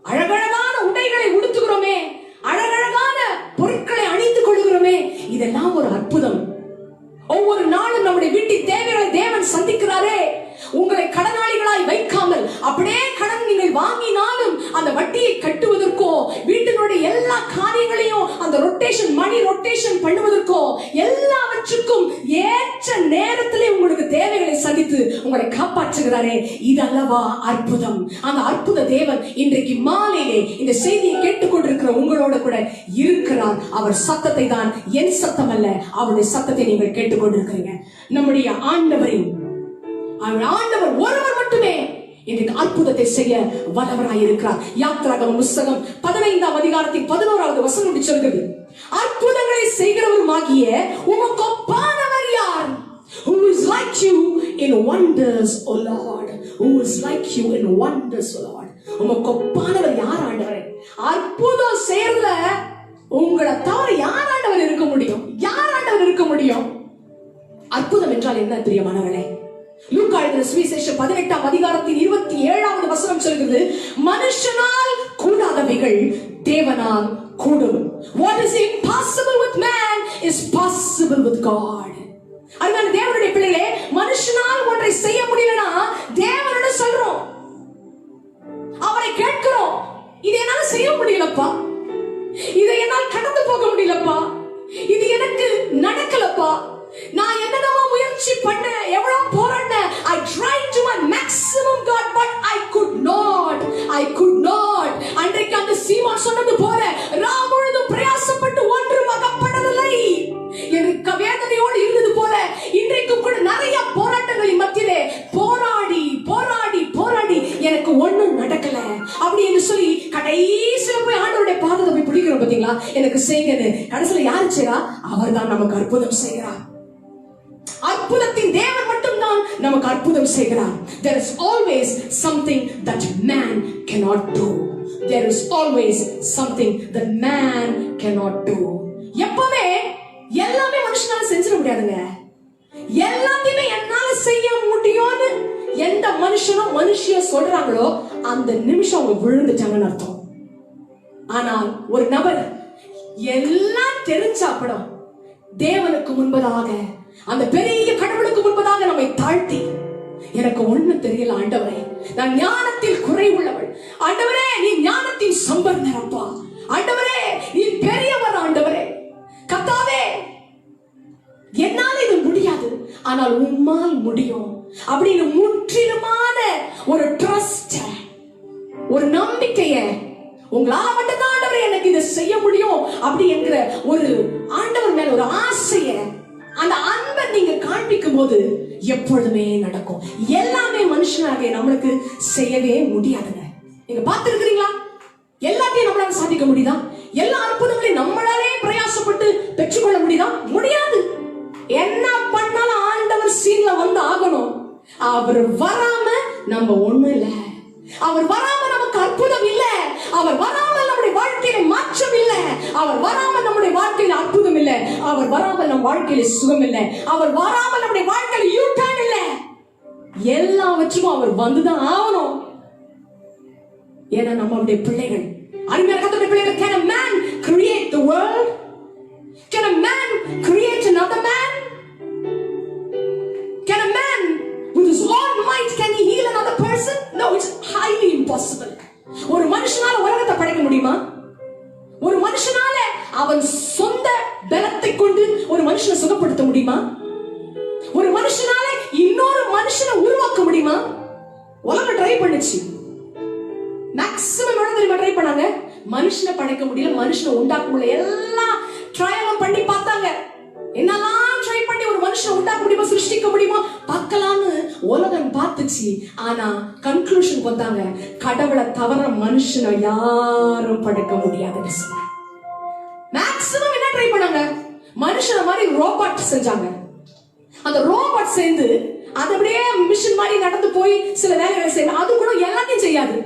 அழகழகான உடைகளை உடுத்துகிறோமே, அழகழகான பொருட்களை அணிந்து கொள்கிறோமே, இதெல்லாம் ஒரு அற்புதம். ஒவ்வொரு நாளும் நம்முடைய வீட்டின் தேவைகளை தேவன் சந்திக்கிறாரே. உங்களை கடனாளிகளாய் வைக்காமல், அப்படியே கடன் நீங்கள் வாங்கினாலும் அந்த வட்டியை கட்டுவதற்கோ, வீட்டினுடைய எல்லா காரியங்களையும் அந்த ரொட்டேஷன் மணி ரொட்டேஷன் பண்ணுவதற்கோ, எல்லாவற்றுக்கும் ஏற்ற நேரத்திலே உங்களுக்கு தேவைகளை சந்தித்து உங்களை காப்பாற்றுகிறாரே. இது அல்லவா அற்புதம்? அந்த அற்புத தேவன் இன்றைக்கு மாலையிலே இந்த செய்தியை கேட்டுக்கொண்டிருக்கிற உங்களோட கூட இருக்கிறார். அவர் சத்தத்தை தான், என் சத்தம் அல்ல, அவருடைய சத்தத்தை நீங்கள் கேட்டுக்கொண்டிருக்கிறீங்க. நம்முடைய ஆண்டவர் ஒருவர் மட்டுமே இன்றைக்கு அற்புதத்தை செய்ய வல்லவராய் இருக்கிறார். யாத்திராகமம் புத்தகம் 15ஆம் அதிகாரத்தின் 11வது வசனம் சொல்கிறது, அற்புதங்களை செய்கிறவருமாகிய உமக்கு ஒப்பானவர் யார்? Who is like you in wonders, O Lord? Who is like you in wonders, O Lord? உமக்கு ஒப்பானவர் யார் ஆண்டவரே? அற்புதம் செய்யறதுல உங்களை தவிர யார் ஆண்டவர் இருக்க முடியும்? யார் ஆண்டவர் இருக்க முடியும்? அற்புதம் என்றால் என்ன பிரியமானவர்களே? லூக்கா எழுதின சுவிசேஷம் 18ஆம் அதிகாரத்தின் 27வது வசனம் சொல்கிறது, மனுஷனால் கூடாதவைகள் தேவனால் கூடும். What is impossible with man is possible with God. அருமையான தேவனுடைய பிள்ளைகளே, மனுஷனால் ஒன்றை செய்ய முடியலனா தேவனிடம் சொல்றோம், அவரை கேட்கிறோம், இதை என்னால செய்ய முடியலப்பா, இதை என்னால் கடந்து போக முடியலப்பா, இது எனக்கு நடக்கலப்பா, நான் என்னென்னமோ முயற்சி பண்ணேன், எவ்வளவு போராடினேன், I tried to my maximum God but I could not. அன்றைக்கு அந்த சீமோன் சொன்னது போல ராமுழுதும் பிரயாசப்பட்டு ஒன்றும் அகப்படவில்லை. எனக்கு வேதனையோடு இருந்தது போல இன்றைக்கு கூட நிறைய போராட்டங்களின் மத்தியிலே போராடி எனக்கு ஒண்ணும் நடக்கல அப்படி என்று சொல்லி கடைசியில போய் ஆண்டவருடைய பாதத்தை போய் பிடிக்கிறோம் பாத்தீங்களா, எனக்கு செய்யுங்க. கடைசியில யாரு செய்யறா? அவர் தான் நமக்கு அற்புதம் செய்கிறார். அற்புதத்தின் தேவன் மட்டும்தான் நமக்கு அற்புதம் செய்கிறார். There is always something that man cannot do. There is always something that man cannot do. எப்பவுமே எல்லாமே மனுஷனால செஞ்சிட முடியாதுங்க. எல்லாத்தையுமே என்னால செய்ய முடியும்னு எந்த மனுஷனும் மனுஷிய சொல்றாங்களோ அந்த நிமிஷம் அவங்க விழுந்துட்டாங்கன்னு அர்த்தம். ஆனால் ஒரு நபர் எல்லாம் தெரிஞ்சாப்படும் தேவனுக்கு முன்பதாக, அந்த பெரிய கடவுளுக்கு முன்பதாக நம்மை தாழ்த்தி, எனக்கு ஒண்ணு தெரியல ஆண்டவரே, நான் ஞானத்தில் குறைவுள்ளவள், ஆண்டவரே நீ ஞானத்தின் சம்பந்தரப்பா, ஆண்டவரே நீ பெரியவர், ஆண்டவரே கர்த்தாவே என்னால இது முடியாது ஆனால் உம்மால் முடியும் அப்படின்னு முற்றிலுமான ஒரு ட்ரஸ்ட், ஒரு நம்பிக்கைய, உங்களால மட்டும்தான் ஆண்டவரே எனக்கு இதை செய்ய முடியும் அப்படி என்கிற ஒரு ஆண்டவர் மேல ஒரு ஆசைய, அந்த அன்பை நீங்க காண்பிக்கும் போது எப்பொழுதுமே நடக்கும். எல்லாமே மனுஷனாக நம்மளுக்கு செய்யவே முடியாதுங்க. நீங்க பார்த்திருக்கிறீங்களா? எல்லாத்தையும் நம்மளால சாதிக்க முடியுதா? எல்லா அற்புதங்களையும் நம்மளாலே பிரயாசப்பட்டு பெற்றுக்கொள்ள முடியுதா? முடியாது. என்ன பண்ணாலும் ஆண்டவர் சீன்ல வந்து ஆகணும். அவர் வராம நம்ம ஒண்ணு இல்ல, அவர் வராம நமக்கு அற்புதம் இல்ல, அவர் வராமல் நம்முடைய வாழ்க்கையில மாற்றம் இல்ல, அவர் வராமல் நம்முடைய வாழ்க்கையில அற்புதம் இல்ல, அவர் வராமல் நம் வாழ்க்கையில சுகம் இல்ல, அவர் வராமல் நம்முடைய வாழ்க்கையில யூ டர்ன் இல்ல. எல்லாவற்றுக்கும் அவர் வந்துதான் ஆகணும். ஏன்னா நம்ம அவருடைய பிள்ளைகள், அருமையான கர்த்தருடைய பிள்ளைகள். Can a man create the world? Can a man create another man? Can a man with his own might can he heal another person? No, it's highly impossible. ஒரு மனுஷனால உலகத்தை படைக்க முடியுமா? ஒரு மனுஷனால அவன் சொந்த பலத்தை கொண்டு ஒரு மனுஷனை சுகப்படுத்த முடியுமா? ஒரு மனுஷனால இன்னொரு மனுஷனை உருவாக்க முடியுமா? உலகம் ட்ரை பண்ணுச்சு. மேக்ஸிமம் ட்ரை பண்ணாங்க, மனுஷனை படைக்க முடியல, மனுஷனை உண்டாக்க முடியல. எல்லாம் ட்ரையலும் பண்ணி பார்த்தாங்க, என்னெல்லாம் ட்ரை பண்ணி ஒரு மனுஷனை உண்டாக்க முடியுமா, சிருஷ்டிக்க முடியுமா பார்க்கலாம்னு உலகம் பார்த்துச்சு. ஆனா கன்க்ளூஷன் வந்தாங்க, கடவுளை தவிர மனுஷனை யாரும் படைக்க முடியாதுன்னு சொன்னாங்க. மேக்ஸிமம் என்ன ட்ரை பண்ணாங்க? மனுஷனை மாதிரி ரோபோட் செஞ்சாங்க. அந்த ரோபோட் சேர்ந்து அது அப்படியே மிஷின் மாதிரி நடந்து போய் சில வேலைகளை செய்யும். அது கூட எல்லாத்தையும் செய்யாது.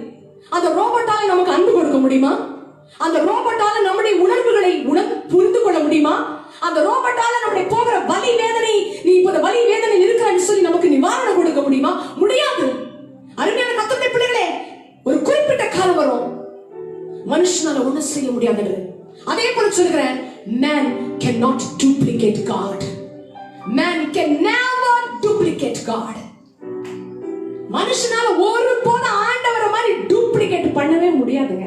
அந்த ரோபோட்டால நமக்கு அன்பு கொடுக்க முடியுமா? அந்த ரோபோட்டால நம்முடைய உணர்வுகளை புரிந்து கொள்ள முடியுமா? அந்த ரோபோட்டால நம்முடைய போகிற வலி வேதனை, நீ இப்ப வலி வேதனை இருக்கிறன்னு சொல்லி நமக்கு நிவாரணம் கொடுக்க முடியுமா? முடியாது. அருமையான கர்த்தருடைய பிள்ளைகளே, ஒரு குறிப்பிட்ட காலம் வரும் மனுஷனால ஒன்றும் செய்ய முடியாது. அதே போல சொல்கிறேன், man cannot duplicate God. Man can never duplicate God. மனுஷனால ஒரு போல ஆண்டவரை மாதிரி டூப்ளிகேட் பண்ணவே முடியாதுங்க,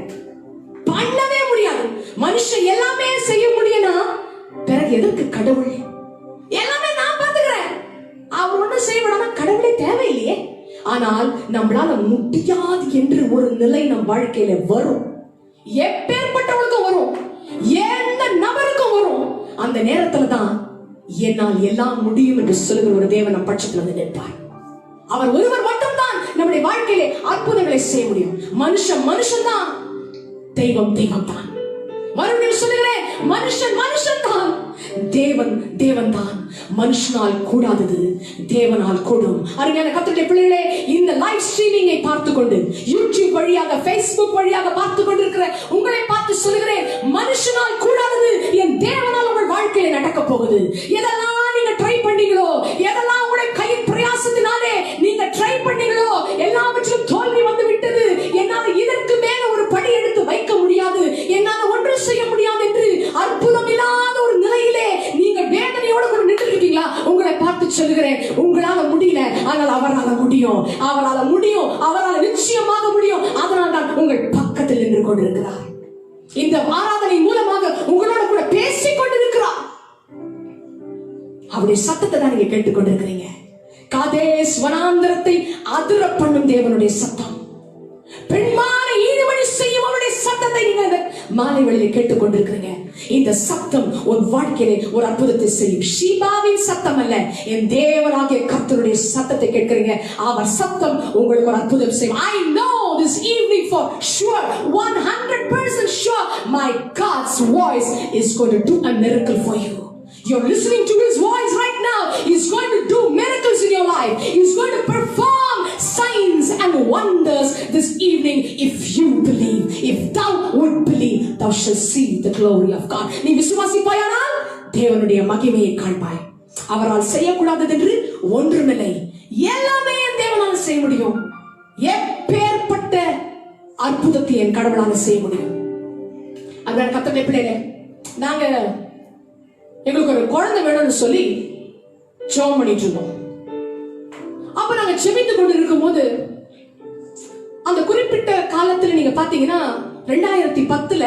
பண்ணவே முடியாது. மனுஷன் எல்லாமே செய்ய முடியும்னா பிறகு எதற்கு கடவுள்? எல்லாமே நான் பாத்துக்கிறேன், அவர் ஒன்னும் செய்ய விடாம கடவுளே தேவையில்லையே. ஆனால் நம்மளால முடியாது என்று ஒரு நிலை நம் வாழ்க்கையில வரும். எப்பேற்பட்டவளுக்கும் வரும், எந்த நபருக்கும் வரும். அந்த நேரத்துல தான் என்னால் எல்லாம் முடியும் என்று சொல்லுகிற ஒரு தேவன் நம் பட்சத்தில் வந்து நிற்பார். அவர் ஒருவர் மட்டும்தான் நம்முடைய வாழ்க்கையிலே அற்புதங்களை செய்ய முடியும். மனுஷன் தான், தெய்வம் தான். மறுபடியும் சொல்லுகிறேன், மனுஷன் தான், தேவன் தான். மனுஷனால் கூடாதது தேவனால் கூடும். அருமையான கர்த்தருடைய பிள்ளைகளே, இந்த லைவ் ஸ்ட்ரீமிங்கை பார்த்துக் கொண்டு யூடியூப் வழியாக, Facebook வழியாக பார்த்துக் கொண்டிருக்கிற உங்களை பார்த்து சொல்லுகிறேன், மனுஷனால் கூடாதது என் தேவனால் உங்கள் வாழ்க்கையில நடக்க போகுது. எதெல்லாம் நீங்க ட்ரை பண்ணீங்களோ, எதெல்லாம் உங்களுடைய கை பிரயாசத்தினாலே நீங்க ட்ரை பண்ணீங்களோ, எல்லாவற்றிலும் தோல்வி வந்து விட்டது. என்னால இதற்கு மேல ஒரு படி எடுத்து வைக்க முடியாது, என்னால ஒன்று செய்ய முடியாது என்று அற்புதம் இல்லாத ஒரு நிலையிலே நீங்க வேதனையோட கூட நின்று இருக்கீங்களா? உங்களை பார்த்து சொல்லுகிறேன், உங்களால முடியல, ஆனால் அவரால முடியும், அவரால் நிச்சயமாக முடியும். அதனால் தான் உங்கள் பக்கத்தில் நின்று கொண்டிருக்கிறார். இந்த ஆராதனை மூலமாக உங்களோட கூட பேசிக் கொண்டிருக்கிறார். அவருடைய சத்தத்தை தான் நீங்க கேட்டுக் கொண்டிருக்கிறீங்க. காதேஸ் வனாந்தரத்தை அதிர பண்ணும் தேவனுடைய சத்தம், பெண்மான ஈடுபடி செய்யும் அவருடைய சத்தத்தை நீங்க மாலை வேளையிலே கேட்டுக் கொண்டிருக்கிறீங்க. இந்த சத்தம் உன் வாழ்க்கையிலே ஒரு அற்புதத்தை செய்யும். ஷீபாவின் சத்தம் அல்ல, என் தேவனாகிய கர்த்தருடைய சத்தத்தை கேட்கிறீங்க. அவர் சத்தம் உங்களுக்கு ஒரு அற்புதம் செய்யும். I know this evening for sure, 100% sure, my God's voice is going to do a miracle for you. You're listening to his voice right now. He's going to do miracles in your life. He's going to perform signs and wonders this evening if you believe. If thou would believe, thou shalt see the glory of God. நீ விசுவாசிப்பாயானால் தேவனுடைய மகிமையை காண்பாய். அவரால் செய்யக்கூடாதது என்று ஒன்றுமில்லை, எல்லாமே தேவனால் செய்ய முடியும். எப்பேற்பட்ட அற்புதத்தை என் கடவுளால் செய்ய முடியும். அதனால கர்த்தருடைய பிள்ளைகளே, நாங்க எங்களுக்கு ஒரு குழந்தை வேணும்னு சொல்லி ஜெபம் பண்ணிட்டு இருந்தோம். அப்ப நாங்க ஜெபித்துக் கொண்டு இருக்கும் போது அந்த குறிப்பிட்ட காலத்துல நீங்க பாத்தீங்கன்னா 2010ல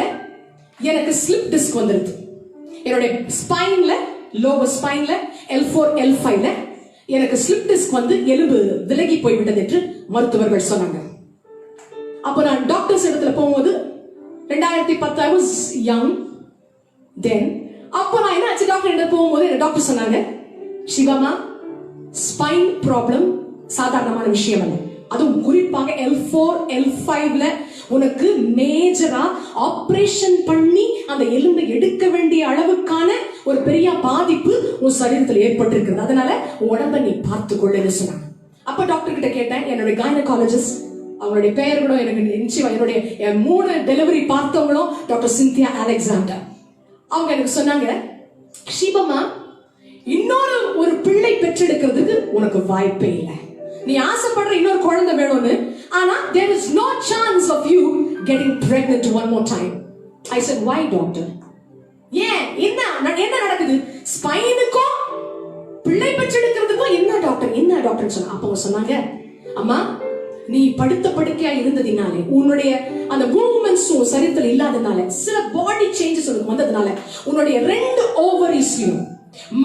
எனக்கு ஸ்லிப் டிஸ்க் வந்துருது. என்னுடைய ஸ்பைன்ல, லோவர் ஸ்பைன்ல L4 L5ல எனக்கு ஸ்லிப் டிஸ்க் வந்து எலும்பு விலகி போய்விட்டது என்று மருத்துவர்கள் சொன்னாங்க. அப்ப நான் டாக்டர்ஸ் இடத்துல போகும்போது 2010 I was young then. அப்போ நான் என்ன ஆச்சு, டாக்டர் கிட்ட போகும்போது டாக்டர் சொன்னாங்க, சிவமா, ஸ்பைன் ப்ராப்ளம் சாதாரணமான விஷயம் அல்ல, அதுவும் குறிப்பாக L4 L5ல உனக்கு மேஜரா ஆபரேஷன் பண்ணி அந்த எலும்பை எடுக்க வேண்டிய அளவுக்கான ஒரு பெரிய பாதிப்பு உன் சரீரத்தில் ஏற்பட்டிருக்கிறது, அதனால உடம்ப நீ பார்த்துக் கொள்ளுன்னு சொன்னாங்க. அப்ப டாக்டர் கிட்ட கேட்டேன். என்னுடைய கைனகாலஜிஸ்ட், அவங்களுடைய பெயர்களும் எனக்கு நிச்சயம், என்னுடைய 3 டெலிவரி பார்த்தவங்களும் டாக்டர் சிந்தியா அலெக்சாண்டர். அவங்க எனக்கு சொன்னாங்க, ஷீபமா, இன்னொரு ஒரு பிள்ளை பெற்றெடுக்கிறதுக்கு உனக்கு வாய்ப்பே இல்லை. நீ ஆசைப்படுற இன்னொரு குழந்தை வேணும்னு, ஆனா there is no chance of you getting pregnant one more time. I said, why doctor? ஏன், என்ன நடக்குது? ஸ்பைனுக்கும் பிள்ளை பெற்றெடுக்கிறதுக்கும் என்ன டாக்டர் சொன்னா. அப்போ சொன்னாங்க, அம்மா, நீ படுத்த படுக்கையா இருந்ததினாலே, உன்னுடைய அந்த மூவ்மெண்ட்ஸ் சரீரத்தில் இல்லாதனால, சில பாடி சேஞ்சஸ் வந்ததுனால, உன்னுடைய 2 ஓவரிஸ்லயும்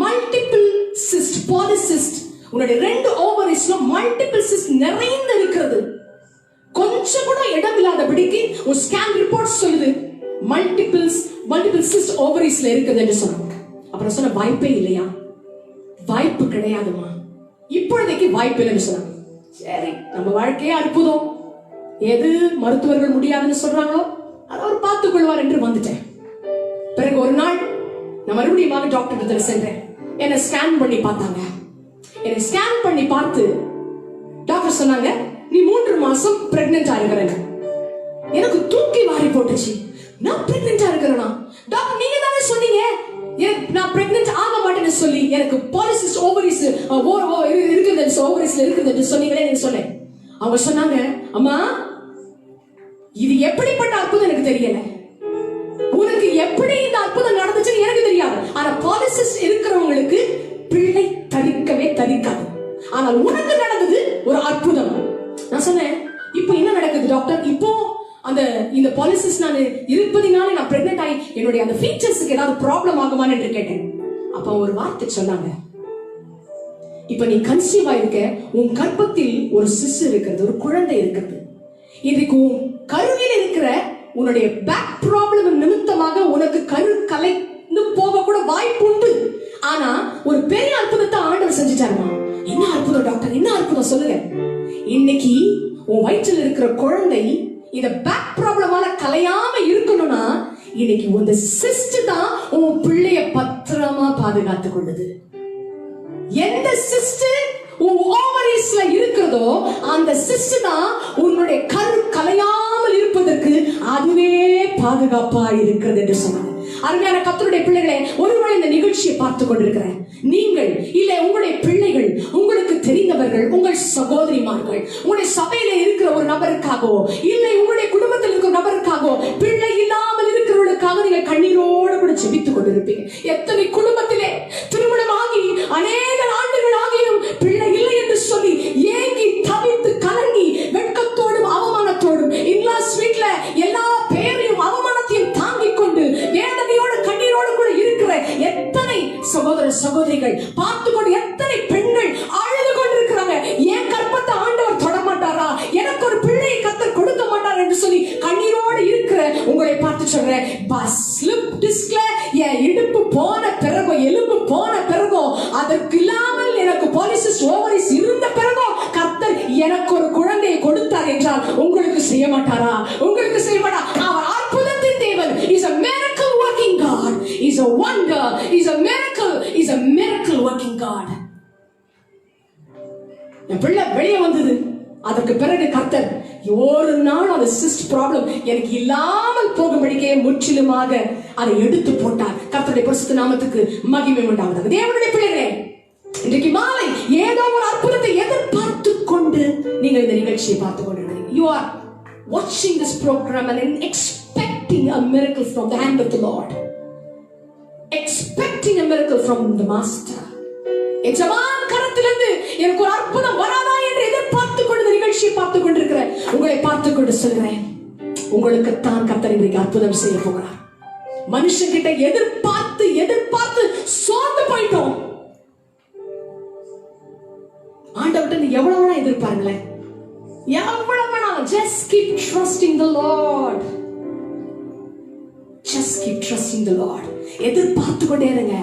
மல்டிபிள் சிஸ்ட், பாலிசிஸ்ட், உன்னுடைய 2 ஓவரிஸ்ல மல்டிபிள் சிஸ்ட் நிறைந்து இருக்கிறது. கொஞ்சம் கூட இடம் இல்லாதபடிக்கு ஒரு ஸ்கேன் ரிப்போர்ட் சொல்லுது மல்டிபிள் சிஸ்ட் ஓவரிஸ்ல இருக்குது என்று சொன்னாங்க. அப்புறம் சொன்ன, வாய்ப்பே இல்லையா? வாய்ப்பு கிடையாதுமா, இப்பொழுதைக்கு வாய்ப்பு இல்லைன்னு சொன்னாங்க. சரி, நம்ம வாழ்க்கையே அற்புதம், எது மருத்துவர்கள் முடியாதுன்னு சொல்றாங்களோ அதை அவர் பார்த்துக் கொள்வார் என்று வந்துட்டேன். பிறகு ஒரு நாள் நான் மறுபடியும் டாக்டர் இடத்துல சென்றேன். என்னை ஸ்கேன் பண்ணி பார்த்தாங்க. என்னை ஸ்கேன் பண்ணி பார்த்து டாக்டர் சொன்னாங்க, நீ 3 மாசம் பிரெக்னெண்டா இருக்கிறேன். எனக்கு தூக்கி வாரி போட்டுச்சு. நான் பிரெக்னெண்டா இருக்கிறேனா? டாக்டர், நீங்க தானே சொன்னீங்க நான் பிரெக்னென்ட் ஆக மாட்டேன்னு சொல்லி, எனக்கு பாலிசிஸ்ட் ஓவரிஸ் இருக்குது, ஓவரிஸ்ல இருக்குது என்று சொன்னீங்களே என்று சொன்னேன். அவங்க சொன்னாங்க, அம்மா, இது எப்படிப்பட்ட அற்புதம் எனக்கு தெரியல, உனக்கு எப்படி இந்த அற்புதம் நடந்துச்சுன்னு எனக்கு தெரியாது, ஆனா பாலிசிஸ்ட் இருக்கிறவங்களுக்கு பிள்ளை டாக்டர் இப்போ அந்த இந்த பாலிசிஸ் நான் இருப்பதினால நான் பிரெக்னென்ட் ஆகி என்னுடைய அந்த ஃபீச்சர்ஸ்க்கு ஏதாவது ப்ராப்ளம் ஆகுமான்னு என்று கேட்டேன். அப்ப ஒரு வார்த்தை சொன்னாங்க, இப்ப நீ கன்சீவ் ஆயிருக்க, உன் கர்ப்பத்தில் ஒரு சிசு இருக்கிறது, ஒரு குழந்தை இருக்கிறது. இதுக்கு உன் கருவில் இருக்கிற உன்னுடைய பேக் ப்ராப்ளம் நிமித்தமாக உனக்கு கரு கலைந்து போக கூட வாய்ப்பு உண்டு. ஆனா ஒரு பெரிய அற்புதத்தை ஆண்டவர் செஞ்சுட்டாருமா. என்ன அற்புதம் டாக்டர், என்ன அற்புதம் சொல்லுங்க. இன்னைக்கு உன் வயிற்றில் இருக்கிற குழந்தை இந்த பேக் ப்ராப்ளமால கலையாம இருக்கணும்னா இன்னைக்கு உன் சிஸ்ட் தான் உன் பிள்ளைய பத்திரமா பாதுகாத்து கொள்ளுது. எந்த சிஸ்ட் உன் ஓவரீஸ்ல இருக்கிறதோ அந்த சிஸ்ட் தான் உன்னுடைய கரு கலையாமல் இருப்பதற்கு அதுவே பாதுகாப்பா இருக்கிறது என்று சொன்னாங்க. அருமையான கர்த்தருடைய பிள்ளைகளே, ஒருவேளை இந்த நிகழ்ச்சியை பார்த்து கொண்டிருக்கிறேன் நீங்கள், இல்ல உங்களுடைய பிள்ளைகள், உங்களுக்கு தெரிந்தவர்கள், உங்கள் சகோதரிமார்கள், உங்களுடைய சபையில இருக்கிற ஒரு நபருக்காகவோ, இல்லை உங்களுடைய குடும்பத்தில் இருக்கிற நபருக்காகவோ, பிள்ளை இல்லாமல் இருக்கிறவர்களுக்காக நீங்கள் கண்ணீரோடு கூட ஜெபித்துக் கொண்டிருப்பீங்க. எத்தனை குடும்பத்திலே திருமணமாகி அநேக ஆண்டுகள் ஆகியும் பிள்ளை இல்லை என்று சொல்லி ஏங்கி தவித்து கலங்கி வெட்கத்தோடும் அவமானத்தோடும் இன்லாஸ் வீட்ல எல்லா பேரையும் அவமானத்தையும் தாங்கிக் கொண்டு வேதனையோடு கண்ணீரோடு கூட இருக்கிற எத்தனை சகோதர சகோதரிகள் பார்த்து கொண்டு, எத்தனை பெண்கள் அழுது கொண்டிருக்கிறாங்க. என் கற்பத்தை ஆண்டவர் தொட மாட்டாரா, எனக்கு ஒரு பிள்ளையை கர்த்தர் கொடுக்க மாட்டார் என்று சொல்லி கண்ணீரோடு இருக்கிற உங்களை பார்த்து சொல்றேன், என் இடுப்பு போன பிறகோ எலும்பு போன பிறகோ அதற்கு இல்லாமல் எனக்கு பாலிசிஸ் ஓவரிஸ் இருந்த பிறகோ கர்த்தர் எனக்கு ஒரு குழந்தையை கொடுத்தார் என்றால் உங்களுக்கு செய்ய மாட்டாரா? உங்களுக்கு செய்ய மாட்டார். அவர் அற்புதத்தின் தேவன். Is a miracle working God. Is a wonder. Is a miracle. Is a miracle working God. என் பிள்ளை வெளியே வந்தது. அதற்கு பிறகு கர்த்தர் ஒரு நாள் அந்த சிஸ்ட் ப்ராப்ளம் எனக்கு இல்லாமல் போகும்படிக்கே முற்றிலுமாக அதை எடுத்து போட்டார். கர்த்தருடைய பரிசுத்த நாமத்துக்கு மகிமை உண்டாவதாக. தேவனுடைய பிள்ளைகளே, இன்றைக்கு மாலை ஏதோ ஒரு அற்புதத்தை எதிர்பார்த்து கொண்டு நீங்கள் இந்த நிகழ்ச்சியை பார்த்து கொண்டிருக்கிறீங்க. You are watching this program and expecting a miracle from the hand of the Lord. Expecting a miracle from the Master. எஜமான் கரத்திலிருந்து எனக்கு ஒரு அற்புதம் வராதா என்று எதிர்பார்த்து கொண்டு நிகழ்ச்சியை பார்த்து கொண்டிருக்கிறேன். உங்களை பார்த்து கொண்டு சொல்கிறேன், உங்களுக்கு தான் கர்த்தர் இன்றைக்கு அற்புதம் செய்ய போகிறார். மனுஷன் கிட்ட எதிர்பார்த்து எதிர்பார்த்து சோர்ந்து போயிட்டோம். ஆண்டவர்கிட்ட நீ எவ்வளவு வேணா எதிர்பாருங்களேன், எவ்வளவு வேணா. Just keep trusting the Lord. Just keep trusting the Lord. எதிர்பார்த்து கொண்டே இருங்க.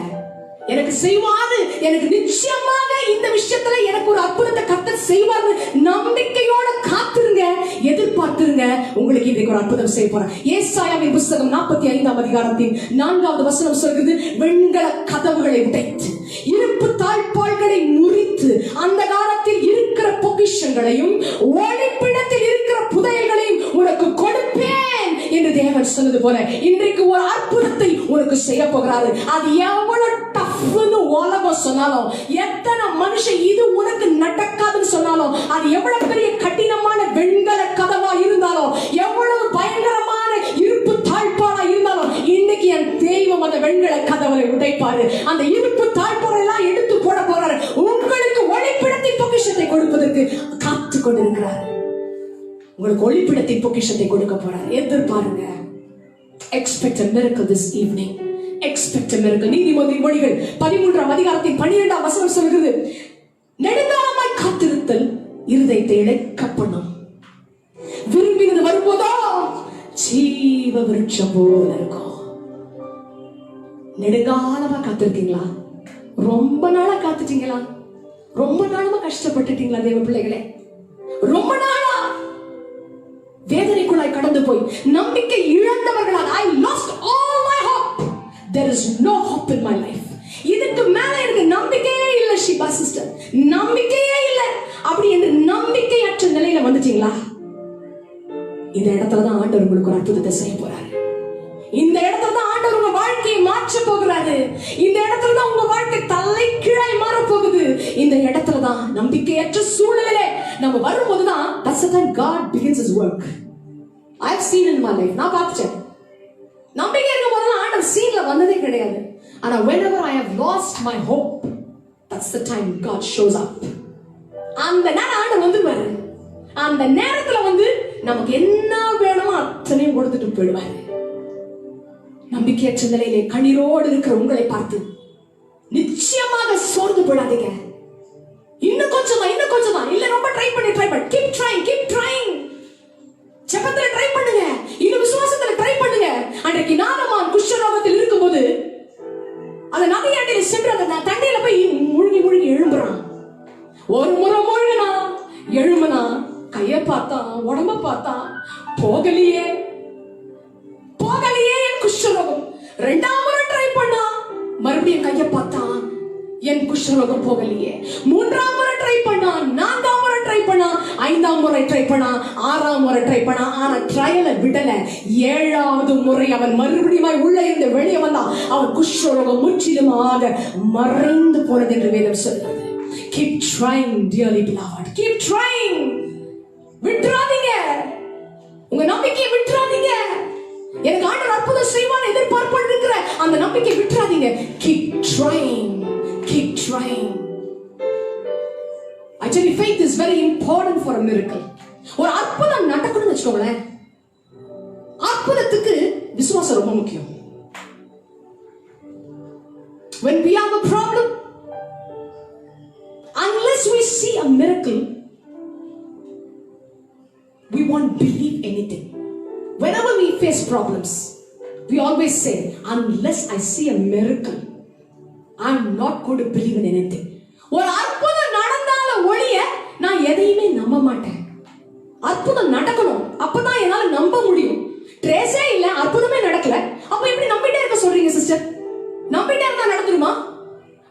எனக்கு செய்வாரு, எனக்கு நிச்சயமாக இந்த விஷயத்துல எனக்கு ஒரு அற்புதத்தை கர்த்தர் செய்வாரு நம்பிக்கையோட காத்திருங்க, எதிர்பார்த்திருங்க. உங்களுக்கு இன்றைக்கு ஒரு அற்புதம் செய்ய போறேன். ஏசாயாவின் புத்தகம் 45ஆம் அதிகாரத்தின் 4வது வசனம் சொல்கிறது, வெண்கல கதவுகளை உடைத்து இருப்பு தாழ்பாள்களை முறித்து அந்த காலத்தில் இருக்கிற பொக்கிஷங்களையும் ஒளிப்பிடத்தில் இருக்கிற புதையல்களையும் உனக்கு கொடுப்பேன் என்று தேவன் சொன்னது போல இன்றைக்கு ஒரு அற்புதத்தை உனக்கு செய்ய போகிறாரு. அது எவ்வளவு டஃப்னு உலகம் சொன்னாலும், எத்தனை மனுஷன் இது உனக்கு நடக்காதுன்னு சொன்னாலும், அது எவ்வளவு பெரிய கடினமான வெண்கல கதவா இருந்தாலும், எவ்வளவு பயங்கரமான இருப்பு தாழ்பாளா இருந்தாலும், இன்னைக்கு என் தெய்வம் அந்த வெண்கல கதவை உடைப்பாரு. அந்த இருப்பு தாழ்பாளை எல்லாம் எடுத்து போட போறாரு. உங்களுக்கு ஒளிப்பிடத்தின் பொக்கிஷத்தை கொடுப்பதற்கு காத்து கொண்டிருக்கிறார். உங்களுக்கு ஒளிப்பிடத்தின் பொக்கிஷத்தை கொடுக்க போறார். எதிர்பாருங்க. Expect a miracle this evening. Expect a miracle. நீதிமொழிகள் 13ஆம் அதிகாரத்தின் 12ஆம் வசனம் சொல்கிறது, நெடுங்காலமாய் காத்திருத்தல் இருதயத்தை இழைக்க பண்ணும், விரும்பினது வரும்போதோ ஜீவ விருட்சம் போல இருக்கும். நெடுங்காலமா காத்திருக்கீங்களா? ரொம்ப நாளா காத்துட்டீங்களா? ரொம்ப நாளமா கஷ்டப்பட்டுட்டீங்களா தேவ பிள்ளைகளே? ரொம்ப நாளா வேதனைக்குள்ளாய் கடந்து போய் நம்பிக்கை இழந்தவர்களால், I lost all my hope. There is no hope in my life. இதுக்கு மேல எனக்கு நம்பிக்கையே இல்ல ஷிபா சிஸ்டர், நம்பிக்கையே இல்ல அப்படி என்று நம்பிக்கையற்ற நிலையில வந்துட்டீங்களா? இந்த இடத்துல தான் ஆண்டவர் உங்களுக்கு ஒரு அற்புதத்தை செய்ய போறாரு. இந்த இடத்துல தான் ஆண்டவர் உங்க வாழ்க்கையை மாற்ற போகிறாரு. இந்த இடத்துல தான் உங்க வாழ்க்கை தலைகீழாய் மாற போகுது. இந்த இடத்துல தான் நம்பிக்கையற்ற சூழ்நிலையிலே நம்ம வரும்போதுதான் that's the time God begins his work. I've seen in my life. நான் பார்த்துட்டேன். நம்பிக்கை இருக்கும் போதெல்லாம் ஆண்டவர் சீன்ல வந்ததே கிடையாது. ஆனா whenever I have lost my hope, that's the time God shows up. அந்த நேரம் ஆண்டவர் வந்துருவாரு. அந்த நேரத்துல வந்து நமக்கு என்ன வேணுமோ அத்தனையும் கொடுத்துட்டு போயிடுவாரு. நம்பிக்கையற்ற நிலையிலே கண்ணீரோடு இருக்கிற உங்களை பார்த்து நிச்சயமாக சோர்ந்து போடாதீங்க. இன்னும் கொஞ்சம் தான், இல்ல ரொம்ப ட்ரை பண்ணி கீப் ட்ரைங். ஜெபத்துல ட்ரை பண்ணுங்க, இன்னும் விசுவாசத்துல ட்ரை பண்ணுங்க. அன்றைக்கு நாகமான் குஷ்டரோகத்தில் இருக்கும்போது அந்த நதியாண்டில சென்று அந்த தண்ணியில போய் முழுகி எழும்புறான். ஒரு முறை முழுகினா எழும்புனா, கைய பார்த்தான், உடம்ப பார்த்தான், போகலையே என் குஷ்டரோகம். 2ஆம் முறை ட்ரை பண்ணா, மறுபடியும் கைய பார்த்தான், என் குஷ்டரோகம் போகலையே. 3ஆம் முறை ட்ரை பண்ணா, 4ஆம் முறை ட்ரை பண்ணா, 5ஆம் முறை ட்ரை பண்ணா, 6ஆம் முறை ட்ரை பண்ணா. ஆனா ட்ரையல விடல. 7ஆவது முறை அவன் மறுபடியும் உள்ள இருந்து வெளியே வந்தான். அவன் குஷ்டரோகம் முற்றிலுமாக மறைந்து போனது என்று வேதம் சொல்கிறது. Keep trying, dearly beloved. Keep trying. விட்டுறாதீங்க, உங்க நம்பிக்கையை விட்டுறாதீங்க. எனக்கு ஆண்டவர் அற்புதம் செய்வான் எதிர்பார்ப்பு இருக்கிற அந்த நம்பிக்கை விட்டுறாதீங்க. Keep trying. Actually, faith is very important for a miracle. ஒரு அற்புதம் நடக்கணும்னு வச்சுக்கோங்களேன், அற்புதத்துக்கு விசுவாசம் ரொம்ப முக்கியம். When we have a problem, unless we see a miracle, we won't believe anything. Whenever we face problems, we always say, unless I see a miracle, I'm not going to believe in anything. ஒரு அற்புதம் நடந்தால ஒழிய நான் எதையுமே நம்ப மாட்டேன். அற்புதம் நடக்கணும், அப்பதான் என்னால நம்ப முடியும். ட்ரேஸே இல்ல, அற்புதமே நடக்கல, அப்ப எப்படி நம்பிட்டே இருக்க சொல்றீங்க சிஸ்டர்? நம்பிட்டே இருந்தா நடந்துருமா?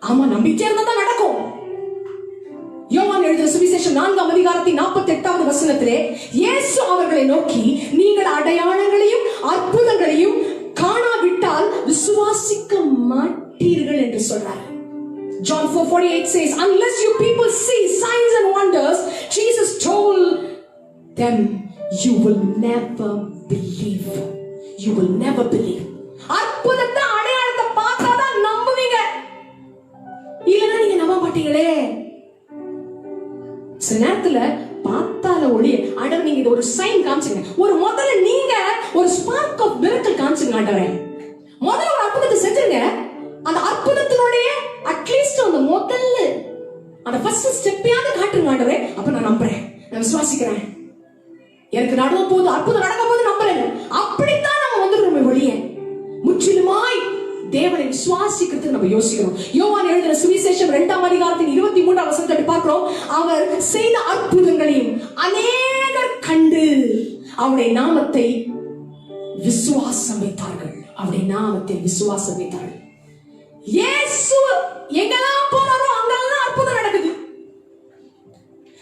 ஆமா, நம்பிட்டே இருந்தா தான் நடக்கும். யோவான் எழுதின சுவிசேஷம் 4ஆம் அதிகாரத்தின் 48வது வசனத்திலே இயேசு அவர்களை நோக்கி, நீங்கள் அடையாளங்களையும் அற்புதங்களையும் காணாவிட்டால் விசுவாசிக்க மாட்டீர்கள் என்று சொல்றார். John 4:48 says, unless you people see signs and wonders, Jesus told them, you will never believe. அற்புதத்தை அடையாளத்தை பார்த்தாதான் நம்புவீங்க, இல்லைன்னா நீங்க நம்ப மாட்டீங்களே. சில நேரத்துல பார்த்தால ஒளி ஆண்டவர், நீங்க இது ஒரு சைன் காமிச்சுங்க. முதல்ல நீங்க ஒரு ஸ்பார்க் ஆஃப் மிரக்கிள் காமிச்சுங்க ஆண்டவரே. முதல்ல ஒரு அற்புதத்தை செஞ்சுங்க. அந்த அற்புதத்தினுடைய அட்லீஸ்ட் அந்த முதல்ல அந்த ஃபர்ஸ்ட் ஸ்டெப்பையாவது காட்டுங்க ஆண்டவரே. அப்ப நான் நம்புறேன், நான் விசுவாசிக்கிறேன், எனக்கு நடக்க போகுது, அற்புதம் நடக்க போகுது, நம்புறேன். அப்படித்தான் நம்ம வந்துடுறோம் வெளியே. முற்றிலுமாய் தேவனை விசுவாசிக்கிறதுக்கு நம்ம யோசிக்கிறோம். யோவான் எழுதின சுவிசேஷம் 2ஆம் அதிகாரத்தின் 23ஆம் வசனத்தை பார்க்கிறோம். அவர் செய்த அற்புதங்களையும் அநேகர் கண்டு அவருடைய நாமத்தை விசுவாசம் வைத்தார்கள். இயேசு எங்கெல்லாம் போறாரோ அங்கெல்லாம் அற்புதம் நடக்குது.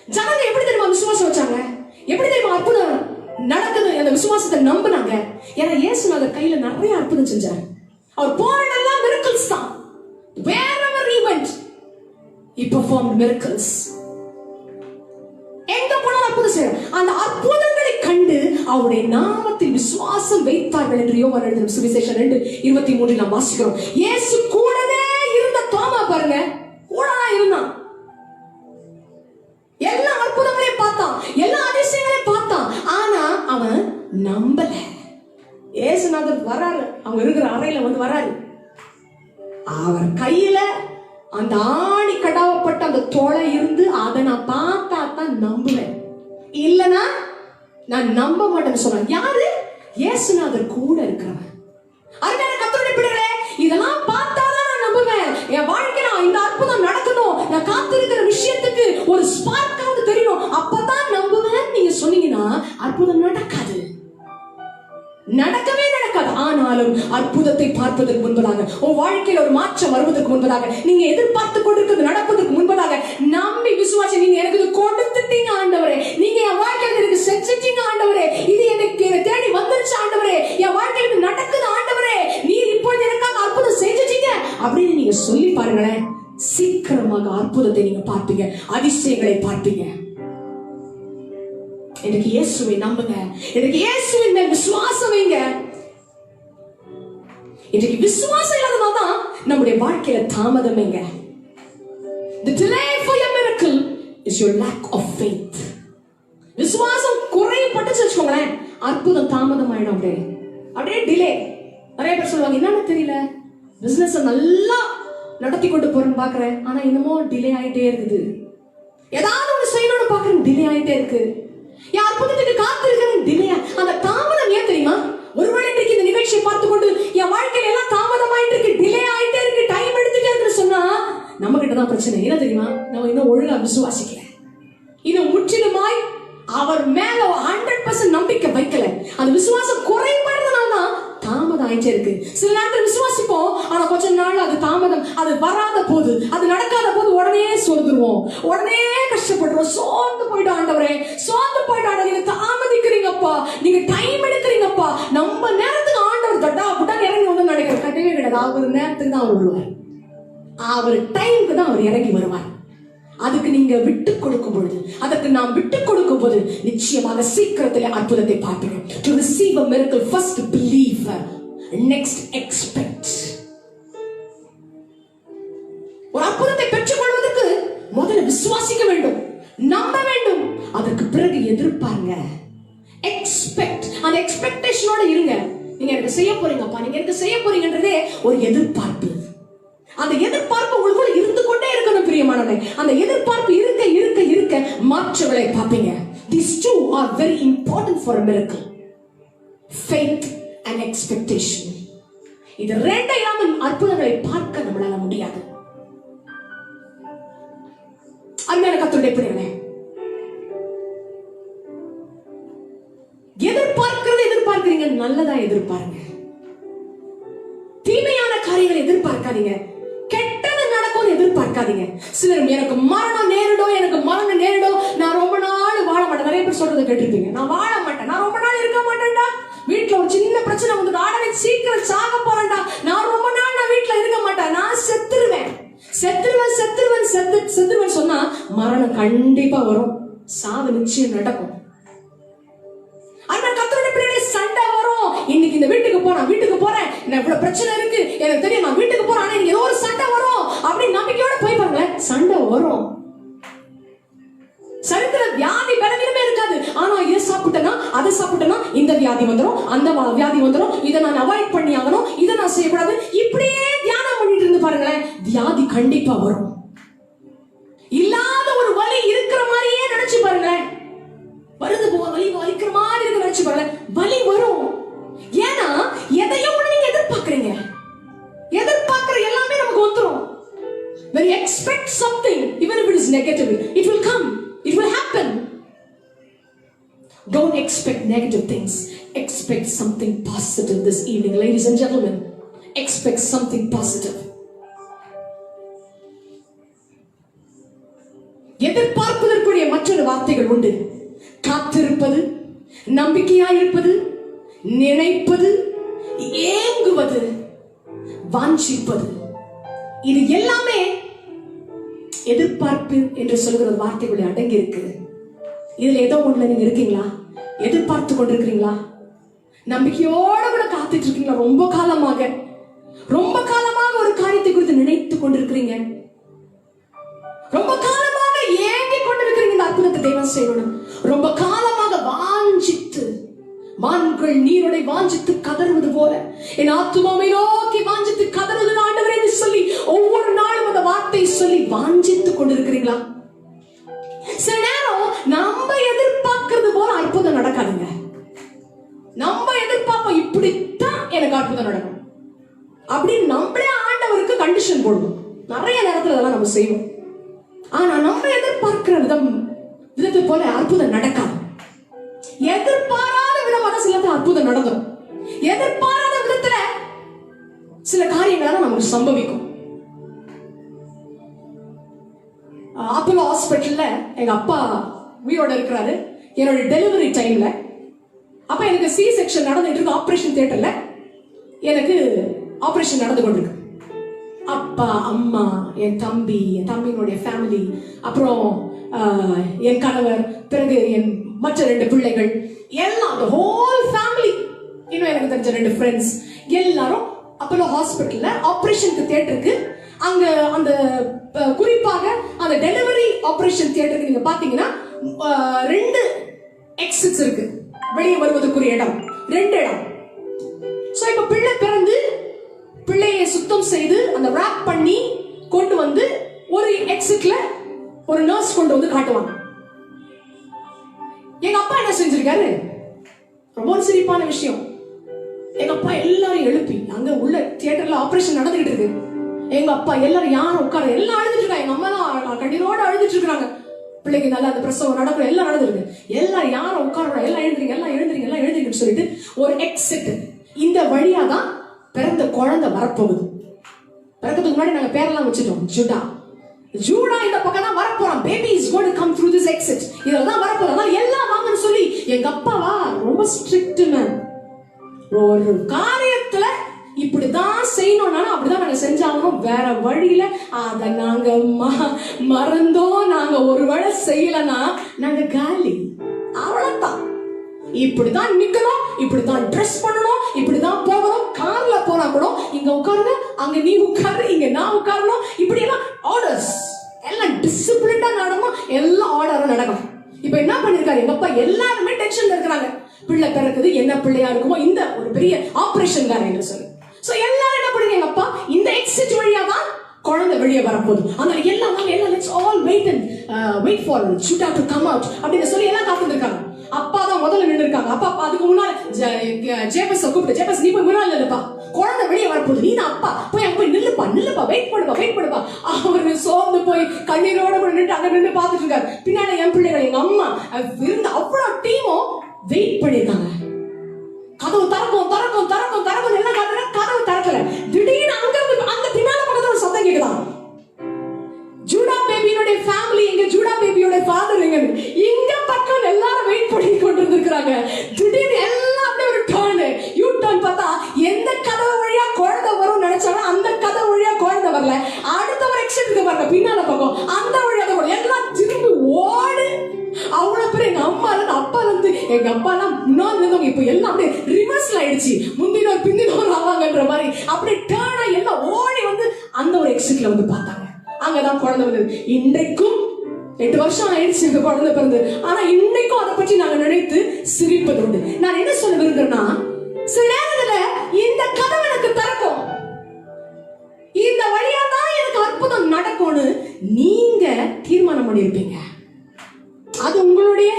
ஜனங்க எப்படி தெரியுமா விசுவாசம் வச்சாங்க? எப்படி தெரியுமா அற்புதம் நடக்குது? அந்த விசுவாசத்தை நம்பினாங்க. ஏன்னா இயேசுநாதர் கையில நிறைய அற்புதம் செஞ்சார். அவர் போனதெல்லாம் miracles தான். Wherever he went, he performed miracles. எங்க போனாலும் அற்புதம் செய்றார். அந்த அற்புதங்களை கண்டு அவருடைய நாமத்தில் விசுவாசம் வைத்தார்கள் என்று யோவான் எழுதின சுவிசேஷம் 2:23 நாம் வாசிக்கிறோம். இயேசு கூடவே இருந்த தோமா பாருங்க, கூடவே இருந்தான். எல்லா அற்புதங்களையும் பார்த்தான், எல்லா அதிசயங்களையும் பார்த்தான். ஆனா அவன் நம்பல. இயேசுநாதர் வராரு, அவங்க இருக்கிற அறையில வந்து வராரு. அவர் கையில அந்த ஆணி கடாவப்பட்ட அந்த தோலை இருந்து அதை நான் பார்த்தா தான் நம்புவேன், இல்லனா நான் நம்ப மாட்டேன்னு சொன்னான். யாரு? இயேசுநாதர் கூட இருக்கிறவன். அருமையான கர்த்தருடைய பிள்ளைகளே, இதெல்லாம் பார்த்தாதான் நான் நம்புவேன். என் வாழ்க்கையில இந்த அற்புதம் நடக்கணும், நான் காத்திருக்கிற விஷயத்துக்கு ஒரு ஸ்பார்க்காவது தெரியணும், அப்பதான் நம்புவேன் நீங்க சொன்னீங்கன்னா அற்புதம் நடக்காது, நடக்கவே நடக்காது. ஆனாலும் அற்புதத்தை பார்ப்பதற்கு முன்பதாக, உன் வாழ்க்கையில ஒரு மாற்றம் வருவதற்கு முன்பதாக, நீங்க எதிர்பார்த்து கொண்டிருக்கிறது நடப்பதற்கு முன்பதாக நம்பி விசுவாசி, நீங்க எனக்கு கொடுத்துட்டீங்க ஆண்டவரே, நீங்க என் வாழ்க்கையில எனக்கு செஞ்சிட்டீங்க ஆண்டவரே, இது எனக்கு தேடி வந்துருச்சு ஆண்டவரே, என் வாழ்க்கையில நடக்குது ஆண்டவரே, நீர் இப்பொழுது எனக்காக அற்புதம் செஞ்சிட்டீங்க அப்படின்னு நீங்க சொல்லி பாருங்களேன். சீக்கிரமாக அற்புதத்தை நீங்க பார்ப்பீங்க, அதிசயங்களை பார்ப்பீங்க. எனக்கு இயேசுவை நம்புங்க, எனக்கு இயேசுவின் மேல் விசுவாசம் வைங்க. எனக்கு விசுவாசம் இல்லாதனால்தான் நம்முடைய வாழ்க்கையில தாமதமேங்க. The delay for your miracle is your lack of faith. விசுவாசம் குறைபட்டுச்சு வச்சுக்கோங்களேன், அற்புதம் தாமதம் ஆயிடும். அப்படியே டிலே. நிறைய பேர் சொல்லுவாங்க, என்னன்னு தெரியல, பிசினஸ் நல்லா நடத்தி கொண்டு போறேன்னு பாக்குறேன், ஆனா இன்னமும் டிலே ஆயிட்டே இருக்குது. ஏதாவது ஒண்ணு செய்யணும்னு பாக்குறேன், டிலே ஆயிட்டே இருக்கு. என் அற்புதத்துக்கு காத்திருக்கிறேன், டிலே. அந்த தாமதம் ஏன் தெரியுமா? ஒருவேளை இன்றைக்கு இந்த நிகழ்ச்சியை பார்த்து கொண்டு என் வாழ்க்கையில எல்லாம் தாமதமாயிட்டு இருக்கு, டிலே ஆயிட்டே இருக்கு, டைம் எடுத்துட்டே இருக்கு சொன்னா நம்ம கிட்ட தான் பிரச்சனை. என்ன தெரியுமா? நம்ம இன்னும் ஒழுங்கா விசுவாசிக்கல, இன்னும் முற்றிலுமாய் அவர் மேல 100% நம்பிக்கை வைக்கல. அந்த விசுவாசம் குறைபடுறதுனாலதான் தாமதம் ஆயிட்டே இருக்கு. சில நேரத்தில் விசுவாசிப்போம், ஆனா கொஞ்ச நாள் அது தாமதம், அது வராத போது, அது நடக்காத போது உடனே சோர்ந்துருவோம், உடனே கஷ்டப்படுறோம், சோர்ந்து போயிட்டு ஆண்டவரே, சோர்ந்து போயிட்டு ஆண்டவர் நீங்க தாமதிக்கிறீங்கப்பா, நீங்க டைம் எடுக்கிறீங்கப்பா. நம்ம நேரத்துக்கு ஆண்டவர் தட்டா புட்டா இறங்கி வந்து நினைக்கிறோம். கட்டவே கிடையாது. அவர் நேரத்துக்கு தான் அவர் வருவார், அவர் டைமுக்கு தான் அவர் இறங்கி வருவார். அதுக்கு நீங்க விட்டு கொடுக்கும் பொழுது, அதற்கு நாம் விட்டு கொடுக்கும் போது நிச்சயமாக சீக்கிரத்தில் அற்புதத்தை பார்ப்பீங்க. To receive a miracle, first believe, next expect. ஒரு அற்புதத்தை பெற்றுக் கொள்வதற்கு முதல்ல விசுவாசிக்க வேண்டும், நம்ப வேண்டும், அதற்கு பிறகு எதிர்பாருங்க, எக்ஸ்பெக்ட். அந்த எக்ஸ்பெக்டேஷனோட இருங்க. நீங்க எனக்கு செய்ய போறீங்கப்பா, நீங்க எனக்கு செய்ய போறீங்கன்றதே ஒரு எதிர்பார்ப்பு. அந்த எதிர்பார்ப்பு உங்களுக்குள்ள இருந்து கொண்டே இருக்கணும் பிரியமானவர்களே. அந்த எதிர்பார்ப்பு இருக்க இருக்க இருக்க மாற்றங்களை பார்ப்பீங்க. These two are very important for a miracle. Faith and expectation. இது ரெண்டை இல்லாமல் அற்புதங்களை பார்க்க நம்மளால முடியாது. அருமையான கர்த்தருடைய பிள்ளைகளே, எதிர்பார்க்கிறீங்க, நல்லதா எதிர்பாருங்க. தீமையான காரியங்களை எதிர்பார்க்காதீங்க, கெட்டது நடக்கும் எதிர்பார்க்காதீங்க. சிலர் எனக்கு மரணம் நேரிடும், எனக்கு மரணம் நேரிடும், நான் ரொம்ப நாள் வாழ மாட்டேன். நிறைய பேர் சொல்றதை கேட்டிருப்பீங்க, நான் வாழ மாட்டேன், நான் ரொம்ப நாள் இருக்க மாட்டேன்டா. வீட்டுல ஒரு சின்ன பிரச்சனை வந்து ஆடவே சீக்கிரம் சாக போறேன்டா, நான் ரொம்ப நாள் நான் வீட்டுல இருக்க மாட்டேன், நான் செத்துருவேன் செத்துருவேன் செத்துருவேன் செத்துருவேன் சொன்னா மரணம் கண்டிப்பா வரும், சாவு நிச்சயம் நடக்கும். சண்டை வரும். இன்னைக்கு இந்த வீட்டுக்கு போறேன், இவ்வளவு பிரச்சனை இருக்கு, எனக்கு தெரியும், நான் வீட்டுக்கு போறேன், ஆனா ஏதோ ஒரு சண்டை வரும் அப்படின்னு நம்பிக்கையோட போய் பாருங்க, சண்டை வரும். சரித்திர வியாதி பலவீனமே இருக்காது, ஆனா இதை சாப்பிட்டேன்னா அதை சாப்பிட்டேன்னா இந்த வியாதி வந்துடும், அந்த வியாதி வந்துடும், இதை நான் அவாய்ட் பண்ணி ஆகணும், இதை நான் செய்யக்கூடாது, இப்படியே தியானம் பண்ணிட்டு இருந்து பாருங்களேன், வியாதி கண்டிப்பா வரும். இல்லாத ஒரு வலி இருக்கிற மாதிரியே நினைச்சு பாருங்களேன், வருது போக வலி வலிக்கிற மாதிரி இருக்கு நினைச்சு பாருங்க, வலி வரும். ஏன்னா எதையும் நீங்க எதிர்பார்க்கறீங்க, எதிர்பார்க்கிற எல்லாமே நமக்கு வந்துரும். When you expect something, even if it is negative, it will come, it will happen. Don't expect negative things, expect something positive this evening, ladies and gentlemen. Expect something positive. எதிர்பார்ப்பதற்குரிய மற்றொரு வார்த்தைகள் உண்டு. காத்திருப்பது, நம்பிக்கையாயிருப்பது, நினைப்பது, ஏங்குவது, வாஞ்சிப்பது, இது எல்லாமே எதிர்பார்ப்பு என்று சொல்கிற வார்த்தைகளை அடங்கி இருக்கு. இதுல ஏதோ ஒண்ணுல நீங்க இருக்கீங்களா? எதிர்பார்த்து கொண்டிருக்கிறீங்களா? நம்பிக்கையோட கூட காத்துட்டு இருக்கீங்களா? ரொம்ப காலமாக ஒரு காரியத்தை குறித்து நினைத்து கொண்டிருக்கிறீங்க, ரொம்ப காலமாக ஏங்கி கொண்டிருக்கிறீங்க, இந்த அற்புதத்தை தேவன் செய்யணும். ரொம்ப காலமாக வாஞ்சித்து, மான்கள் நீரோடை வாஞ்சித்து கதறுவது போல என் ஆத்துமாவை நோக்கி வாஞ்சித்து கதறுவது ஆண்டவரே என்று சொல்லி ஒவ்வொரு நாளும் அந்த வார்த்தை சொல்லி வாஞ்சித்து கொண்டிருக்கிறீங்களா? சில நேரம் நம்ம எதிர்பார்க்கிறது போல அற்புதம் நடக்காதுங்க. நம்ம எதிர்பார்ப்போம், இப்படித்தான் எனக்கு அற்புதம் நடக்கும் அப்படின்னு நம்மளே ஆண்டவருக்கு கண்டிஷன் போடுவோம். நிறைய நேரத்துல அதெல்லாம் நம்ம செய்வோம். ஆனா நம்ம எதிர்பார்க்கிற விதத்தை போல அற்புதம் நடக்காது. எதிர்பாராத விதமாக சில அற்புதம் நடந்துடும். எதிர்பாராத விதத்துல சில காரியங்களால நமக்கு சம்பவிக்கும். அப்போலோ ஹாஸ்பிட்டல்ல எங்க அப்பா உயிரோட இருக்கிறாரு. என்னோட டெலிவரி டைம்ல அப்ப எனக்கு சி செக்ஷன் நடந்துட்டு இருக்கு. ஆபரேஷன் தியேட்டர்ல எனக்கு ஆபரேஷன் நடந்து கொண்டிருக்கு. அப்பா, அம்மா, என் தம்பியினுடைய ஃபேமிலி, அப்புறம் என் கணவர், பிறகு என் மற்ற 2 பிள்ளைகள், எல்லாம் the whole family, இன்னும் எனக்கு தெரிஞ்ச 2 ஃப்ரெண்ட்ஸ், எல்லாரும் அப்போலோ ஹாஸ்பிட்டல்ல ஆபரேஷனுக்கு தியேட்டருக்கு, அங்க அந்த குறிப்பாக அந்த டெலிவரி ஆபரேஷன் தியேட்டருக்கு நீங்க பாத்தீங்கன்னா 2 எக்ஸிட்ஸ் இருக்கு, வெளியே வருவதற்குரிய இடம், 2 இடம். சோ இப்ப பிள்ளை பிறந்து பிள்ளையை சுத்தம் செய்து அந்த ராப் பண்ணி கொண்டு வந்து ஒரு எக்ஸிட்ல ஒரு நர்ஸ் கொண்டு வந்து காட்டுவாங்க. எங்க அப்பா என்ன செஞ்சிருக்காரு, ரொம்ப ஒரு சிரிப்பான விஷயம். எங்க அப்பா எல்லாரும் எழுப்பி, அங்க உள்ள தியேட்டர்ல ஆபரேஷன் நடந்துகிட்டு இருக்கு, எங்க அப்பா எல்லாரும் யாரும் உட்கார, எல்லாம் அழுதுட்டு இருக்காங்க. எங்க அம்மா தான் கண்ணீரோட அழுதுட்டு இருக்காங்க. பிள்ளைக்கு நல்லா அந்த பிரசவம் நடக்கும், எல்லாம் நடந்துருக்கு. எல்லாரும் யாரும் உட்கார, எல்லாம் எழுதுறீங்க, எல்லாம் எழுதுறீங்க, எல்லாம் எழுதுறீங்கன்னு சொல்லிட்டு ஒரு எக்ஸிட். இந்த வழியா தான் பிறந்த குழந்தை வரப்போகுது. பிறக்கிறதுக்கு முன்னாடி நாங்க பேரெல்லாம் வச்சுட்டோம். ஜூடா இந்த பக்கம் தான் வரப்போறான். Baby is going to come through this exit. இதெல்லாம் தான் வரப்போறான். அதனால எல்லாம் வாங்கன்னு சொல்லி எங்க அப்பாவா ரொம்ப ஸ்ட்ரிக்ட் மேன். ஒரு காரியத்துல இப்படிதான் செய்யணும்னாலும் அப்படிதான் நாங்க செஞ்சாகணும். வேற வழியில அத நாங்க மறந்தோம், நாங்க ஒரு வேளை செய்யலன்னா நாங்க காலி, அவ்வளவுதான். இப்படிதான் நிக்கணும், இப்படிதான் ட்ரெஸ் பண்ணணும், இப்படிதான் போகணும். கார்ல போனா கூட இங்க உட்காருங்க, அங்க நீ உட்காரு, இங்க நான் உட்காரணும், இப்படி எல்லாம் ஆர்டர்ஸ், எல்லாம் டிசிப்ளின்டா நடக்கணும், எல்லாம் ஆர்டரா நடக்கணும். இப்ப என்ன பண்ணிருக்காரு எங்க அப்பா, எல்லாருமே டென்ஷன்ல இருக்கிறாங்க. பிள்ளை பிறக்குது, என்ன பிள்ளையா இருக்குமோ, இந்த ஒரு பெரிய ஆபரேஷன் வேற என்று சொல்லி. சோ எல்லாரும் என்ன பண்ணுங்க, எங்க அப்பா இந்த எக்ஸிட் வழியா தான் குழந்தை வெளியே வரப்போகுது. அதனால எல்லாம் let's all wait for shoot to come out அப்படின்னு சொல்லி எல்லாம் காத்துட்டு இருக்காங்க. அப்பா தான் முதல்ல நின்று இருக்காங்க. அப்பா அதுக்கு முன்னால ஜேபஸ் கூப்பிட்டு, ஜேபஸ் நீ போய் முன்னால நில்லுப்பா, குழந்தை வெளியே வரப்போகுது, நீ தான் அப்பா, போய் அங்க போய் நில்லுப்பா, வெயிட் பண்ணுப்பா. அவரு சோர்ந்து போய் கண்ணீரோட கூட நின்று அங்க நின்று பார்த்துட்டு இருக்காரு. பின்னாடி என் பிள்ளைகள், எங்க அம்மா இருந்து அவ்வளவு டீமும் வெயிட் பண்ணிருக்காங்க. கதவு திறக்கும் எல்லாம் காட்டுற, கதவு திறக்கல. திடீர்னு அங்க அந்த பின்னால பக்கத்துல ஒரு சத்தம் கேட்கலாம். ஜூடா பேபியோட ஃபேமிலி எங்க, ஜூடா பேபியோட ஃபாதர் எங்க, இங்க பக்கம் எல்லாரும் வெயிட் பண்ணி கொண்டிருக்காங்க. திடீர்னு எல்லாம் அப்படியே ஒரு டர்ன், யூ டர்ன் பார்த்தா எந்த கதவு வழியா குழந்தை வரும் நினைச்சாலும் அந்த கதவு வழியா குழந்தை வரல. அடுத்த ஒரு எக்ஸிட்டுக்கு பாருங்க, பின்னால பக்கம் அந்த வழியா தான் எல்லாம் திரும்பி ஓடு. அவ்வளவு பேர் எங்க அம்மா அப்பா இருந்து, எங்க அப்பா எல்லாம் முன்னாடி இருந்தவங்க இப்ப எல்லாம் அப்படியே ரிவர்ஸ்ல ஆயிடுச்சு, முந்தினோர் பிந்தினோர் ஆவாங்கன்ற மாதிரி அப்படியே டர்னா எல்லாம் ஓடி வந்து அந்த ஒரு எக்ஸிட்ல வந்து பார்த்தாங்க. அங்கதான் குழந்தை வந்தது. இன்றைக்கும் 8 வருஷம் ஆயிடுச்சு அந்த குழந்தை பிறந்து. ஆனா இன்னைக்கும் அதை பற்றி நாங்க நினைத்து சிரிப்பது உண்டு. நான் என்ன சொல்ல விரும்புறேன்னா, சில நேரத்துல இந்த கதவு எனக்கு திறக்கும், இந்த வழியா தான் எனக்கு அற்புதம் நடக்கும்னு நீங்க தீர்மானம் பண்ணிருப்பீங்க. அது உங்களுடைய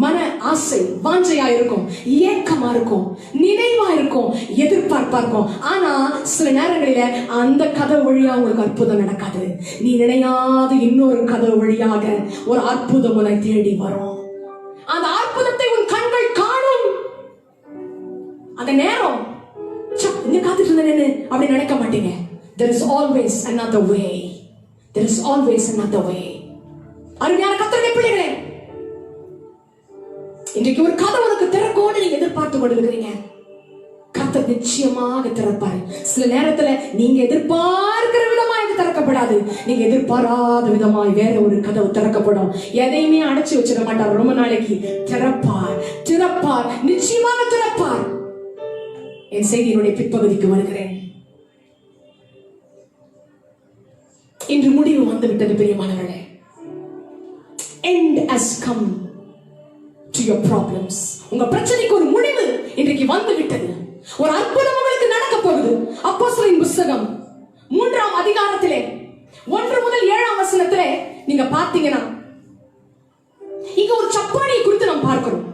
மன ஆசை, வாஞ்சையா இருக்கும், ஏக்கமா இருக்கும், நினைவா இருக்கும், எதிர்பார்ப்பா இருக்கும். ஆனா சில நேரங்களில அந்த கதவு வழியா உங்களுக்கு அற்புதம் நடக்காது. நீ நினையாத இன்னொரு கதவு வழியாக ஒரு அற்புதம் உன்னை தேடி வரும். அந்த அற்புதத்தை உன் கண்கள் காணும். அந்த நேரம் இங்க காத்துட்டு இருந்தேன்னு அப்படி நினைக்க மாட்டீங்க. There is always another way. There is always another way. அருமையான கர்த்தருடைய பிள்ளைகளே, இன்றைக்கு ஒரு கதவு உனக்கு திறக்கும்னு நீங்க எதிர்பார்த்து கொண்டிருக்கிறீங்க. கர்த்தர் நிச்சயமாக திறப்பாரு. சில நேரத்துல நீங்க எதிர்பார்க்கிற விதமா இது திறக்கப்படாது, நீங்க எதிர்பாராத விதமாய் வேற ஒரு கதவு திறக்கப்படும். எதையுமே அடைச்சு வச்சிட மாட்டார். ரொம்ப நாளைக்கு திறப்பார், நிச்சயமாக திறப்பார். என் செய்தியினுடைய பிற்பகுதிக்கு வருகிறேன். இன்று முடிவு வந்துவிட்டது பிரியமானவர்களே. End has come to your problems. உங்க பிரச்சனைக்கு ஒரு முடிவு இன்றைக்கு வந்து விட்டது. ஒரு அற்புதம் உங்களுக்கு நடக்க போகுது. அப்போஸ்தலரின் புத்தகம் 3ஆம் அதிகாரத்திலே 1 முதல் 7ஆம் வசனத்திலே நீங்க பார்த்தீங்கன்னா இங்க ஒரு சப்பானியை குறித்து நாம் பார்க்கிறோம்.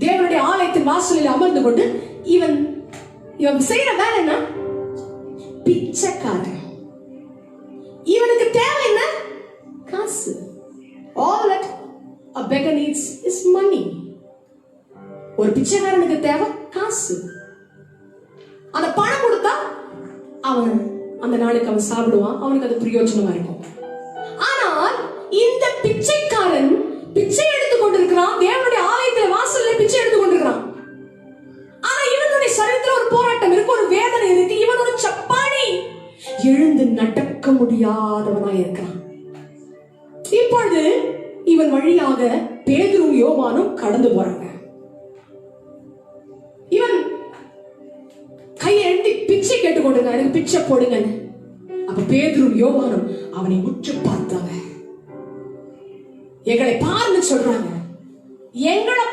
தேவனுடைய ஆலயத்தின் வாசலில் அமர்ந்து கொண்டு இவன் செய்யற வேலை என்ன? பிச்சைக்காரன். இவனுக்கு தேவை என்ன? காசு. All that a beggar needs is money. ஒரு பிச்சைக்காரனுக்கு தேவை காசு. அந்த பணம் கொடுத்தா அவன் அந்த நாளுக்கு அவன் சாப்பிடுவான், அவனுக்கு அது பிரயோஜனமா இருக்கும். ஆனால் இந்த பிச்சைக்காரன் பிச்சை எடுத்துக் கொண்டிருக்கிறான். தேவனுடைய ஆலயத்திலே வாசல்ல பிச்சை எடுத்துக் கொண்டிருக்கிறான். ஆனா இவனுடைய சரீரத்துல ஒரு போராட்டம் இருக்கு, ஒரு வேதனை இருக்கு. இவன் ஒரு சப்பானி, எழுந்து நடக்க முடியாதவனாய் இருக்கிறான். இப்பொழுது இவன் வழியாக பேதுருவும் யோவானும் கடந்து போறாங்க. இவன் கையை எழுதி பிச்சை கேட்டுக்கொண்டிருக்கான், எனக்கு பிச்சை போடுங்க. அப்ப பேதுருவும் யோவானும் அவனை உற்று பார்த்தாங்க. எங்களை பாருன்னு சொல்றாங்க, எங்களை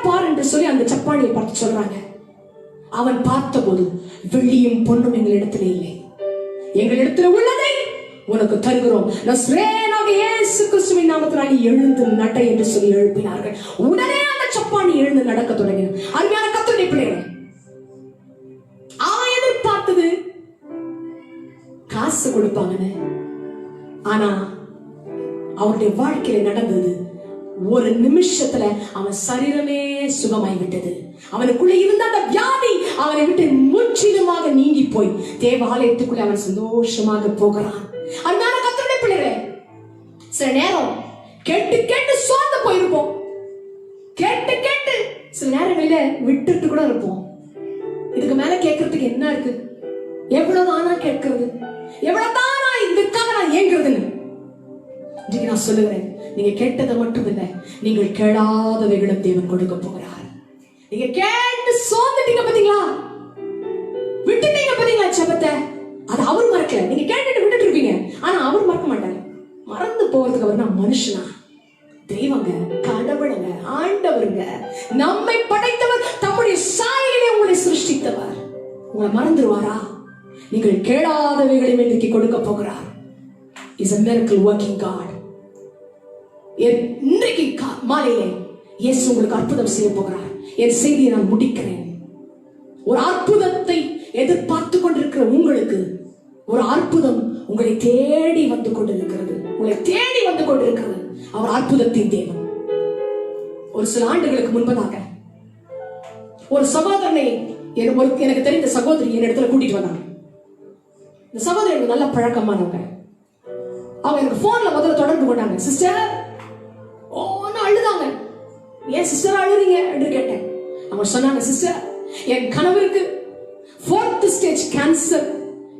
பார் என்று சொல்லி அந்த சப்பானியை பார்த்து சொல்றாங்க. அவன் பார்த்தபோது வெள்ளியும் பொன்னும் எங்களிடத்திலே இல்லை, எங்களிடத்துல உள்ளதை உனக்கு தருகிறோம், நஸ்ரேயனாக இயேசு கிறிஸ்துவின் நாமத்தினால் நீ எழுந்து நட என்று சொல்லி எழுப்பினார்கள். உடனே அந்த சப்பானி எழுந்து நடக்க தொடங்கினார். அருமையான கர்த்தருடைய பிள்ளைகளே, அவன் எதிர்பார்த்தது காசு கொடுப்பாங்கன்னு. ஆனா அவருடைய வாழ்க்கையில நடந்தது ஒரு நிமிஷத்துல அவன் சரீரமே சுகமாய் விட்டது. அவனுக்குள்ள இருந்த அந்த வியாதி அவனை விட்டு முற்றிலுமாக நீங்கி போய் தேவாலயத்துக்குள்ள அவன் சந்தோஷமாக போகிறான். அருமையான கர்த்தருடைய பிள்ளைகளே, சில நேரம் கேட்டு கேட்டு சோர்ந்து போயிருப்போம், கேட்டு கேட்டு சில நேரங்களில விட்டுட்டு கூட இருப்போம். இதுக்கு மேல கேட்கறதுக்கு என்ன இருக்கு, எவ்வளவுதானா கேட்கறது, எவ்வளவுதானா இதுக்காக நான் ஏங்குறதுன்னு. இன்னைக்கு நான் சொல்லுகிறேன், நீங்க கேட்டதை மட்டும் இல்லை, நீங்கள் கேளாதவைகளும் தேவன் கொடுக்க போகிறார். நீங்க கேட்டு சோர்ந்துட்டீங்க பாத்தீங்களா, விட்டுட்டீங்க பாத்தீங்களா ஜெபத்தை, அது அவர் மறக்கல. நீங்க கேட்டுட்டு விட்டுட்டு இருப்பீங்க, ஆனா அவர் மறக்க மாட்டாரு. மறந்து போறதுக்கு அவர் நான் மனுஷனா? தெய்வங்க, கடவுளுங்க, ஆண்டவருங்க, நம்மை படைத்தவர், தம்முடைய சாயலிலே உங்களை சிருஷ்டித்தவர். உங்களை மறந்துடுவாரா? நீங்கள் கேளாதவைகளையும் இன்றைக்கு கொடுக்க போகிறார். Is a miracle working God. இன்றைக்கு மாலையிலே இயேசு உங்களுக்கு அற்புதம் செய்ய போகிறார். என் செய்தியை நான் முடிக்கிறேன். ஒரு அற்புதத்தை எதிர்பார்த்து கொண்டிருக்கிற உங்களுக்கு ஒரு அற்புதம் உங்களை தேடி வந்து கொண்டிருக்கிறது, உங்களை தேடி வந்து கொண்டிருக்கிறது. அவர் அற்புதத்தின் தேவன். ஒரு சில ஆண்டுகளுக்கு முன்பதாக ஒரு சகோதரனை, எனக்கு தெரிந்த சகோதரி என் இடத்துல கூட்டிட்டு வந்தாங்க. இந்த சகோதரி எனக்கு நல்ல பழக்கமானவங்க. அவங்க எனக்கு போன்ல முதல்ல தொடர்பு கொண்டாங்க. சிஸ்டர் அழுதாங்க. ஏன் சிஸ்டர் அழுறீங்க என்று கேட்டேன். அவங்க சொன்னாங்க, சிஸ்டர் என் கணவருக்கு 4th ஸ்டேஜ் கேன்சர்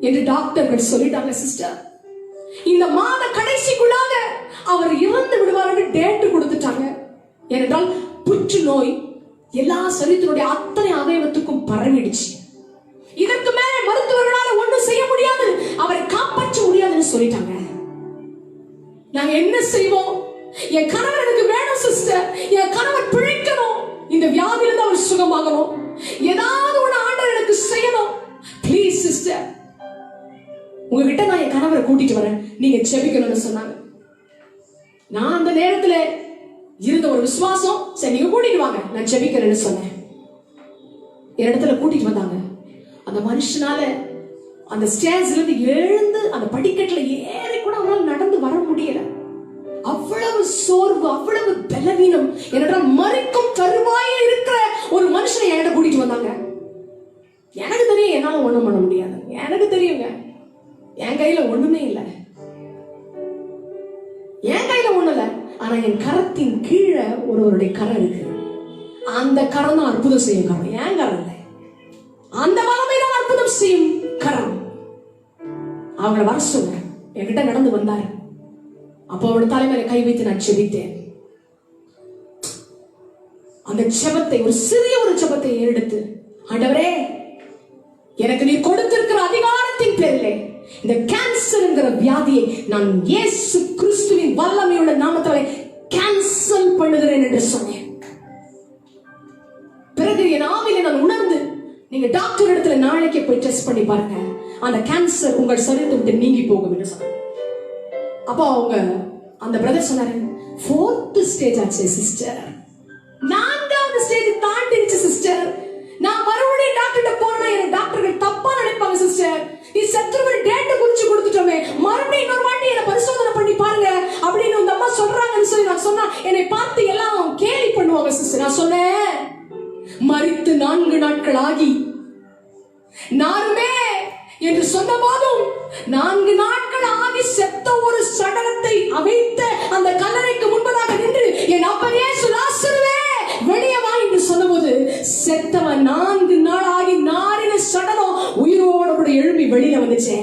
என்று டாக்டர்கள் சொல்லிட்டாங்க சிஸ்டர். இந்த மாத கடைசிக்குள்ளாக அவர் இறந்து விடுவார் டேட் கொடுத்துட்டாங்க. ஏனென்றால் புற்றுநோய் எல்லா சரீரத்தினுடைய அத்தனை அவயவத்துக்கும் பரவிடுச்சு. இதற்கு மேலே மருத்துவர்களால் ஒன்றும் செய்ய முடியாது, அவரை காப்பாற்ற முடியாதுன்னு சொல்லிட்டாங்க. நாங்க என்ன செய்வோம்? என் கணவர் எனக்கு வேணும் சிஸ்டர், என் கணவர் பிழைக்கணும், இந்த வியாதியிலிருந்து அவர் சுகமாகணும், ஏதாவது ஒரு ஆண்டவர் எனக்கு செய்யணும், ப்ளீஸ் சிஸ்டர் உங்ககிட்ட நான் என் கணவரை கூட்டிட்டு வரேன், நீங்க ஜெபிக்கணும்னு சொன்னாங்க. நான் அந்த நேரத்துல இருந்த ஒரு விசுவாசம், சரி நீங்க கூட்டிட்டு வாங்க நான் ஜெபிக்கிறேன்னு சொன்னேன். என் இடத்துல கூட்டிட்டு வந்தாங்க. அந்த மனுஷனால அந்த ஸ்டேஜ்ல இருந்து எழுந்து அந்த படிக்கட்டுல ஏறி கூட அவரால் நடந்து வர முடியல. அவ்வளவு சோர்வு, அவ்வளவு பலவீனம். ஏனென்றால் மறிக்கும் தருவாயில் இருக்கிற ஒரு மனுஷனை என்கிட்ட கூட்டிட்டு வந்தாங்க. எனக்கு தெரியும் என்னால ஒண்ணும் பண்ண முடியாது, எனக்கு தெரியுங்க, என் கையில ஒண்ணுமே இல்லை, என் கையில ஒண்ணு இல்லை. ஆனா என் கரத்தின் கீழே ஒருவருடைய கரம் இருக்கு. அந்த கரம் தான் அற்புதம் செய்யும் கரம், என் கரம் இல்லை. அந்த வல்லமை தான் அற்புதம் செய்யும் கரம். அவங்கள வர சொல்ல என்கிட்ட நடந்து வந்தாரு. அப்போ அவரோட தலைமையில கை வைத்து நான் செபித்தேன். அந்த செபத்தை, ஒரு சிறிய ஒரு செபத்தை எடுத்து, ஆண்டவரே எனக்கு நீ கொடுத்திருக்கிற அதிகாரத்தின் பேரிலே இந்த கேன்சர் என்கிற வியாதியை நான் இயேசு கிறிஸ்துவின் வல்லமையுள்ள நாமத்தாலே கேன்சல் பண்ணுகிறேன் என்று சொன்னேன். பிறகு என் ஆவியிலே நான் உணர்ந்து, நீங்க டாக்டர் இடத்துல நாளைக்கு போய் டெஸ்ட் பண்ணி பாருங்க, அந்த கேன்சர் உங்கள் சரீரத்தை விட்டு நீங்கி போகும் என்று சொன்னாங்க. அப்போ அவங்க அந்த பிரதர் சொன்னாரு, 4th ஸ்டேஜ் ஆச்சு சிஸ்டர், 4வது ஸ்டேஜ் தாண்டிடுச்சு சிஸ்டர், நான் மறுபடியும் டாக்டர் போனா எனக்கு டாக்டர்கள் தப்பா நினைப்பாங்க சிஸ்டர், நீ செத்துருவ டேட் குறிச்சு கொடுத்துட்டோமே, மறுபடியும் இன்னொரு வாட்டி என்ன பரிசோதனை பண்ணி பாருங்க அப்படின்னு அந்த அம்மா சொல்றாங்கன்னு சொல்லி நான் சொன்னா என்னை பார்த்து எல்லாம் கேலி பண்ணுவாங்க சிஸ்டர். நான் சொன்னேன், மரித்து 4 நாட்கள் ஆகி நானுமே என்று சொன்ன போதும் 4 நாட்கள் ஆகி செத்த ஒரு சடலத்தை அவைத்த அந்த கல்லறைக்கு முன்பதாக நின்று என் அப்பன் இயேசு லாசருவே வெளியே வா என்று சொன்னபோது செத்தவன் 4 நாள் ஆகி நாரின சடலம் உயிரோட கூட எழுப்பி வெளியில வந்துச்சு.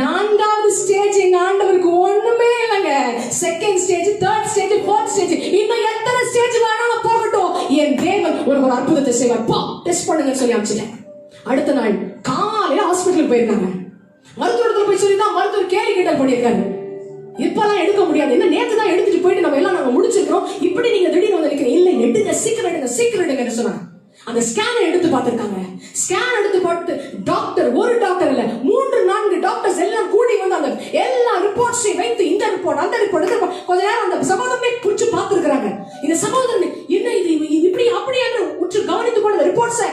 4வது ஸ்டேஜ் எங்க ஆண்டவருக்கு ஒண்ணுமே இல்லைங்க. 2nd stage, 3rd stage, 4th stage, இன்னும் எத்தனை ஸ்டேஜ் வேணாலும் போகட்டும், என் தேவன் ஒரு அற்புதத்தை செய்வார், பா டெஸ்ட் பண்ணுங்கன்னு சொல்லி அமைச்சிட்டேன். அடுத்த நாள் காலையில ஹாஸ்பிட்டலுக்கு போயிருக்காங்க. மருத்துவத்தில் போய் சொல்லி தான் மருத்துவர் கேள்வி கேட்டல் பண்ணியிருக்காரு. இப்பெல்லாம் எடுக்க முடியாது, என்ன நேற்று தான் எடுத்துட்டு போயிட்டு நம்ம எல்லாம் நாங்க முடிச்சிருக்கிறோம், இப்படி நீங்க திடீர்னு வந்து நிக்கிறீங்க. இல்ல, எடுங்க, சீக்கிரம் எடுங்க, சீக்கிரம் எடுங்கன்னு சொன்னாங்க. அந்த ஸ்கேனை எடுத்து பார்த்திருக்காங்க. ஸ்கேன் எடுத்து பார்த்து டாக்டர், ஒரு டாக்டர் இல்ல, 3-4 டாக்டர்ஸ் எல்லாம் கூடி வந்து அந்த எல்லா ரிப்போர்ட்ஸையும் வைத்து இந்த ரிப்போர்ட் அந்த ரிப்போர்ட் கொஞ்ச நேரம் அந்த சகோதரனை குறிச்சு பார்த்திருக்காங்க. இந்த சகோதரன் என்ன இது இப்படி அப்படி என்று உற்று கவனித்து கொண்டு ரிப்போர்ட்ஸை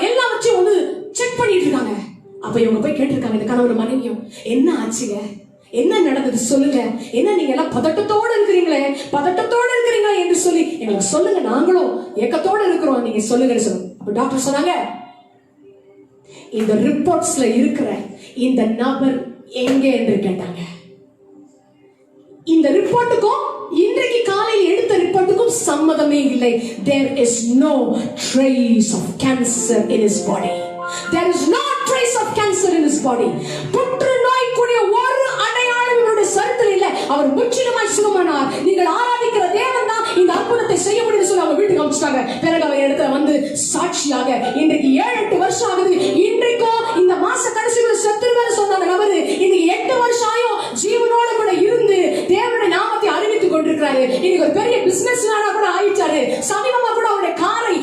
எல்லாம் வச்சு வந்து செக் பண்ணிட்டு இருக்காங்க. அப்ப இவங்க போய் கேட்டிருக்காங்க, இந்த கணவர் மனைவியும், என்ன ஆச்சுங்க, என்ன நடந்தது சொல்லுங்க, என்ன நீங்க எல்லாம் பதட்டத்தோடு இருக்கிறீங்களே என்று சொல்லி எங்களுக்கு சொல்லுங்க, நாங்களும் ஏக்கத்தோடு இருக்கிறோம், நீங்க சொல்லுங்கன்னு சொல்லுங்க. அப்ப டாக்டர் சொன்னாங்க, இந்த ரிப்போர்ட்ஸ்ல இருக்கிற இந்த நபர் எங்க என்று கேட்டாங்க. இந்த ரிப்போர்ட்டுக்கும் இன்றைக்கு காலையில் எடுத்த ரிப்போர்ட்டுக்கும் சம்மதமே இல்லை. There is no trace of cancer in his body. There is no trace of cancer in his body. புற்றுநோய் கூடிய ஒரு அடையாளம் இவருடைய சரித்திரம் இல்லை. அவர் முற்றிலுமாய் சுகமானார். நீங்கள் ஆராதிக்கிற தேவன் தான் இந்த அற்புதத்தை செய்ய முடியும்னு சொல்லி அவங்க வீட்டுக்கு அனுப்பிச்சிட்டாங்க. பிறகு அவர் இடத்துல வந்து சாட்சியாக இன்றைக்கு 7-8 வருஷம் ஆகுது. இன்றைக்கும் இந்த மாச கடைசியில செத்துருவேன்னு சொன்னாங்க நபரு இன்னைக்கு 8 வருஷம் ஆயும் ஜீவனோட கூட இருந்து தேவனுடைய நாமத்தை அறிவித்துக் கொண்டிருக்கிறாரு. இன்னைக்கு ஒரு பெரிய பிசினஸ் மேனா கூட ஆயிட்டாரு. சமீபமா கூட அவருடைய காரை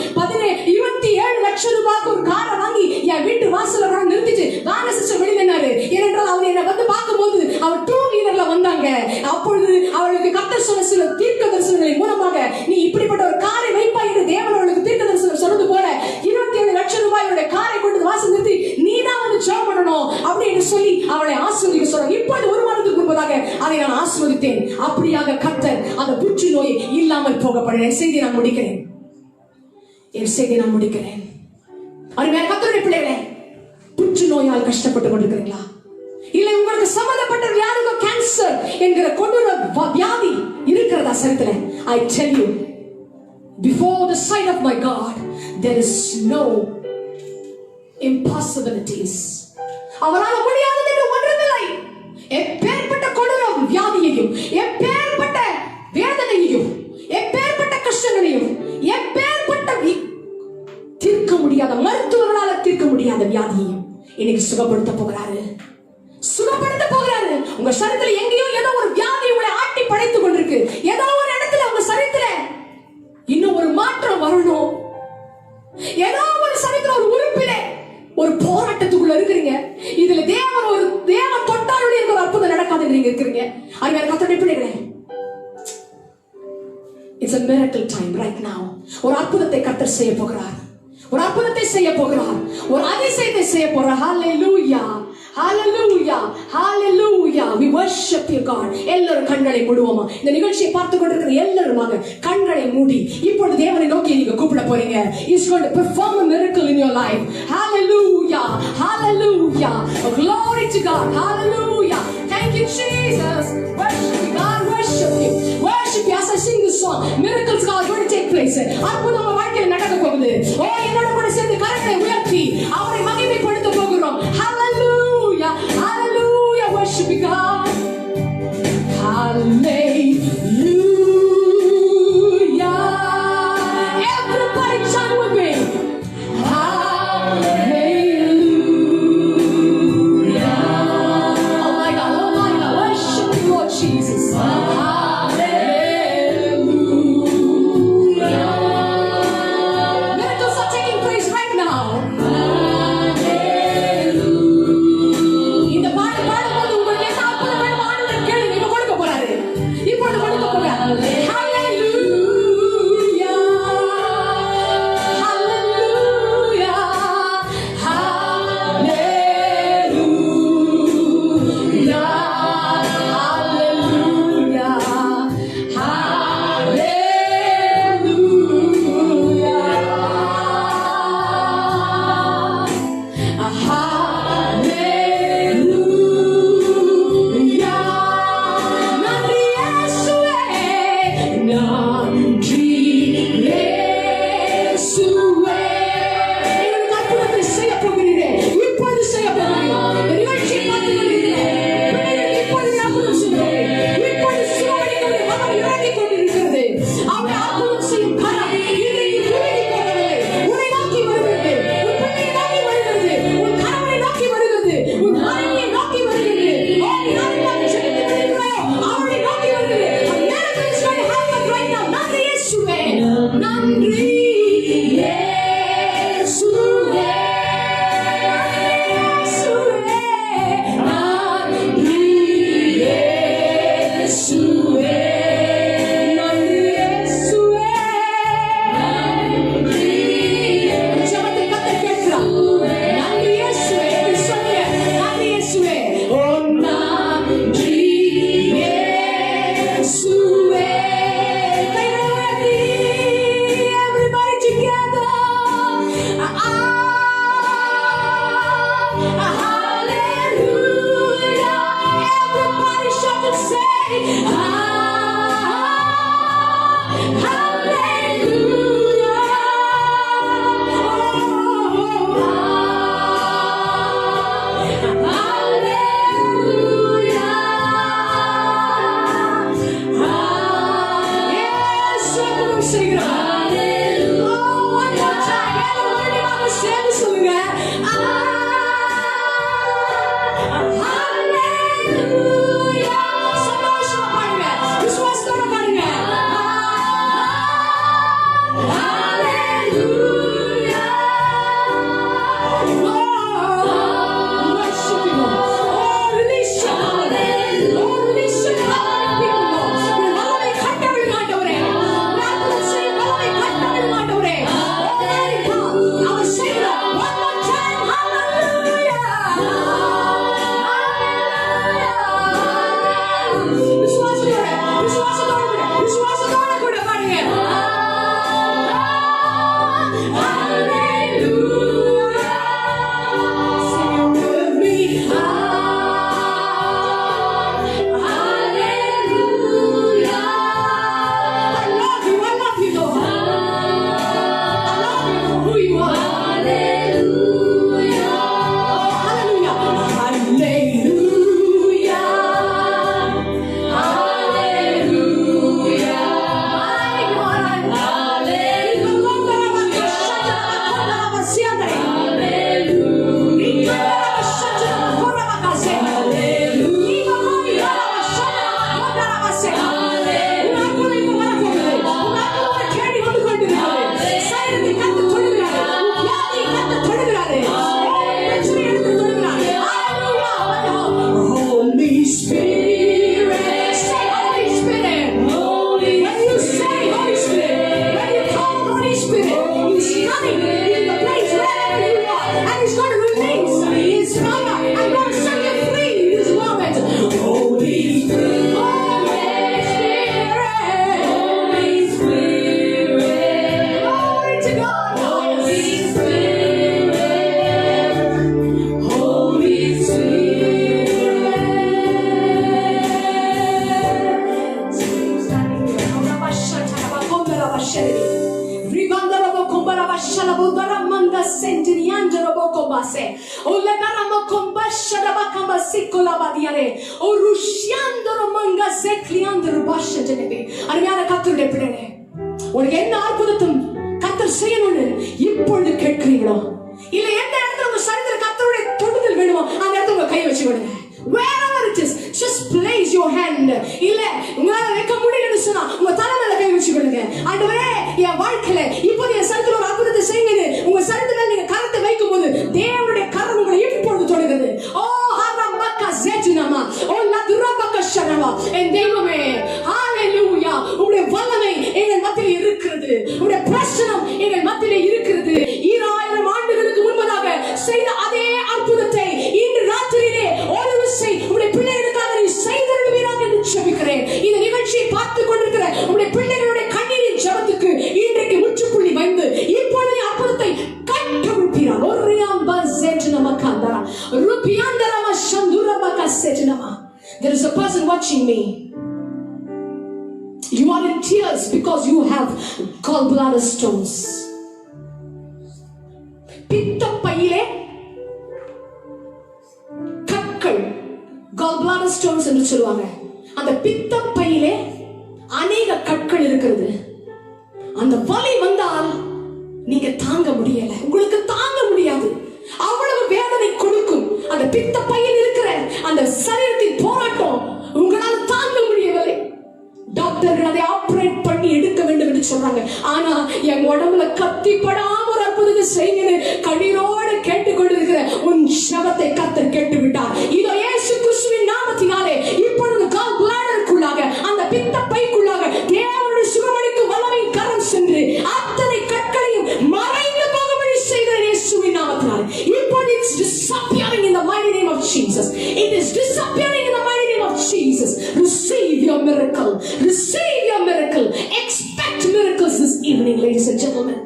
27 லட்சம் ரூபாய்க்கு ஒரு காரை வாங்கி என் வீட்டு வாசல்ல கூட நிறுத்திட்டு வாங்க சிஸ்டர் வெளியினாரு. ஏனென்றால் அவர் என்னை வந்து பார்க்கும்போது அவர் 2 வீலர்ல வந்தாங்க. அப்பொழுது அவளுக்கு கர்த்தர் சொன்ன சில தீர்க்க தரிசனங்களின் மூலமாக நீ இப்படிப்பட்ட ஒரு காரை வைப்பா என்று தேவன் அவளுக்கு தீர்க்க தரிசனம் சொன்னது போல 27 லட்சம் ரூபாய் காரை கொண்டு வாசல் நிறுத்தி நீ தான் வந்து ஜெபம் பண்ணணும் அப்படின்னு சொல்லி அவளை ஆசீர்வதிக்க சொன்னாங்க. இப்போது 1 மாதத்துக்கு முன்பதாக அதை நான் ஆசீர்வதித்தேன். அப்படியாக கர்த்தர் அந்த புற்றுநோய் இல்லாமல் போகப்பட செய்தி நான் முடிக்கிறேன். அருமையான கர்த்தருடைய பிள்ளைகளே, புற்றுநோயால் கஷ்டப்பட்டு கொண்டிருக்கிறீங்களா? இல்லை உங்களுக்கு சம்பந்தப்பட்ட வியாதியோ கேன்சர் என்கிற கொடூர வியாதி இருக்கிறதா சரித்திர? I tell you, before the sight of my God there is no impossibilities. அவரால் முடியாதது என்று ஒன்றுமில்லை. எப்பேற்பட்ட கொடூர வியாதியையும், எப்பேற்பட்ட வேதனையையும், எப்பேற்பட்ட கஷ்டங்களையும், எப்பேற்பட்ட தீர்க்க முடியாத மருத்துவர்களால தீர்க்க முடியாத வியாதியையும் இன்னைக்கு சுகப்படுத்த போகிறாரு. உங்க சரீரத்துல எங்கேயோ ஏதோ ஒரு வியாதி உங்களை ஆட்டி படைத்துக் கொண்டிருக்கு. ஏதோ ஒரு இடத்துல உங்க சரீரத்துல இன்னும் ஒரு மாற்றம் வரணும். ஏதோ ஒரு சரீரத்துல ஒரு உறுப்பிலே ஒரு போராட்டத்துக்குள்ள இருக்கிறீங்க. இதுல தேவன் தொட்டாலுடைய ஒரு அற்புதம் நடக்காது நீங்க இருக்கிறீங்க. அருமையான கர்த்தருடைய பிள்ளைகளே, it's a miracle time right now. ஒரு அற்புதத்தை கர்த்தர் செய்ய போகிறார். ஒரு அற்புதத்தை செய்ய போகிறார். ஒரு அதிசயத்தை செய்ய போகிறார். Hallelujah, hallelujah, hallelujah. We worship you God. எல்லாரும் கண்களை மூடுவோமா? இந்த நிகழ்ச்சியை பார்த்து கொண்டிருக்கிற எல்லாரும் கண்களை மூடி இப்பொழுது தேவனை நோக்கி நீங்க கூப்பிட போறீங்க. He's going to perform a miracle in your life. Hallelujah, hallelujah. Glory to God. Hallelujah. Thank you Jesus. Worship you God. Worship you. Worship you as I sing this song. Miracles are going to take place. அற்புதம் உங்க வாழ்க்கையில் நடக்க போகுது. ஓ என்னோட கூட சேர்ந்து கரங்களை உயர்த்தி அவரை மகிமைப்படுத்த போகிறோம். Hallelujah, hallelujah. Worship you God. Hallelujah. Everybody chant with me. tonight in the place wherever you are, and He's going to release His power and going to set you free in this moment. Holy Spirit, Holy Spirit, Holy Spirit, glory to God. Holy Spirit, Holy Spirit. Standing here, அருமையான கர்த்தருடைய பிள்ளைகளே, உனக்கு என்ன அற்புதம் கர்த்தர் செய்யணும்னு இப்பொழுது கேட்கிறீங்களோ, இல்ல எந்த இடத்துல உங்க சரீரத்துல கர்த்தருடைய தொடுதல் வேணுமோ அந்த இடத்துல உங்க கை வச்சு விடுங்க. Wherever it is, just place your hand. இல்ல உங்களால வைக்க முடியலன்னு சொன்னா உங்க தலை மேல கை வச்சு விடுங்க. ஆண்டவரே, என் வாழ்க்கையில இப்போது என் சரீரத்துல ஒரு அற்புதத்தை செய்யுங்க. உங்க சரீரத்துல நீங்க கரத்தை வைக்கும் போது தேவனுடைய கரம் உங்களை இப்பொழுது தொடுகிறது. ஓ ஹரம்பக்க ஜெஜினமா, ஓ லதுரபக்க ஷனமா, என் தெய்வமே, ஹalleluya, உம்முடைய வல்லமை எங்கள் மத்தியில் இருக்கிறது. உம்முடைய பிரசன்னம் எங்கள் மத்தியில் இருக்கிறது. 2000 ஆண்டுகளுக்கு முன்பதாக செய்த அதே அற்புதத்தை இன்று ராத்திரியிலே ஒரு விசை உம்முடைய பிள்ளைகளுக்காக நீ செய்திருவீராக என்று ஜெபிக்கிறேன். இந்த நிகழ்ச்சியை பார்த்துக் கொண்டிருக்கிற உம்முடைய பிள்ளைகளுடைய கண்ணீரின் ஜெபத்துக்கு இன்றைக்கு முற்றுப்புள்ளி வைத்து இப்பொழுது அற்புதத்தை கட்டவிழ்ப்பீராக. ஒரியாம்பா ஜெஜனமா காந்தரா ருபியாந்தரமா சந்துரபக செஜனமா. There is a person watching me. You are in tears because you have gallbladder stones. பித்தப்பையிலே கற்கள், gallbladder stones என்று சொல்லுவாங்க. அந்த பித்தப்பையிலே அநேக கற்கள் இருக்கிறது. அந்த வலி வந்தால் நீங்க தாங்க முடியல, உங்களுக்கு தாங்க முடியாது, அவ்வளவு வேதனை கொடுக்கும். அந்த பித்தப்பையில் இருக்கிற அந்த சரீரத்தின் போராட்டம் உங்களால் தாங்க முடியவில்லை. டாக்டர்கள் அதை ஆபரேட் பண்ணி எடுக்க வேண்டும் என்று சொல்றாங்க. ஆனா என் உடம்புல கத்தி படாம ஒரு அற்புதத்தை செய்யுங்க கண்ணீரோடு கேட்டுக்கொண்டிருக்கிற உன் ஜெபத்தை கர்த்தர் கேட்டு விட்டார். இதோ இயேசு கிறிஸ்துவின் நாமத்தினாலே இப்பொழுது கால் பிளாடருக்குள்ளாக, அந்த பித்தப்பைக்குள்ளாக தேவனுடைய சுகமளிக்கும் வல்லமை கரம் சென்று அத்தனை கற்களையும் மறைந்து போகும்படி செய்கிற இயேசுவின் நாமத்தினாலே இப்பொழுது it's disappearing in the mighty name of Jesus. It is disappearing in the mighty name of Jesus. Receive your miracle. Receive your miracle. Expect miracles this evening, ladies and gentlemen.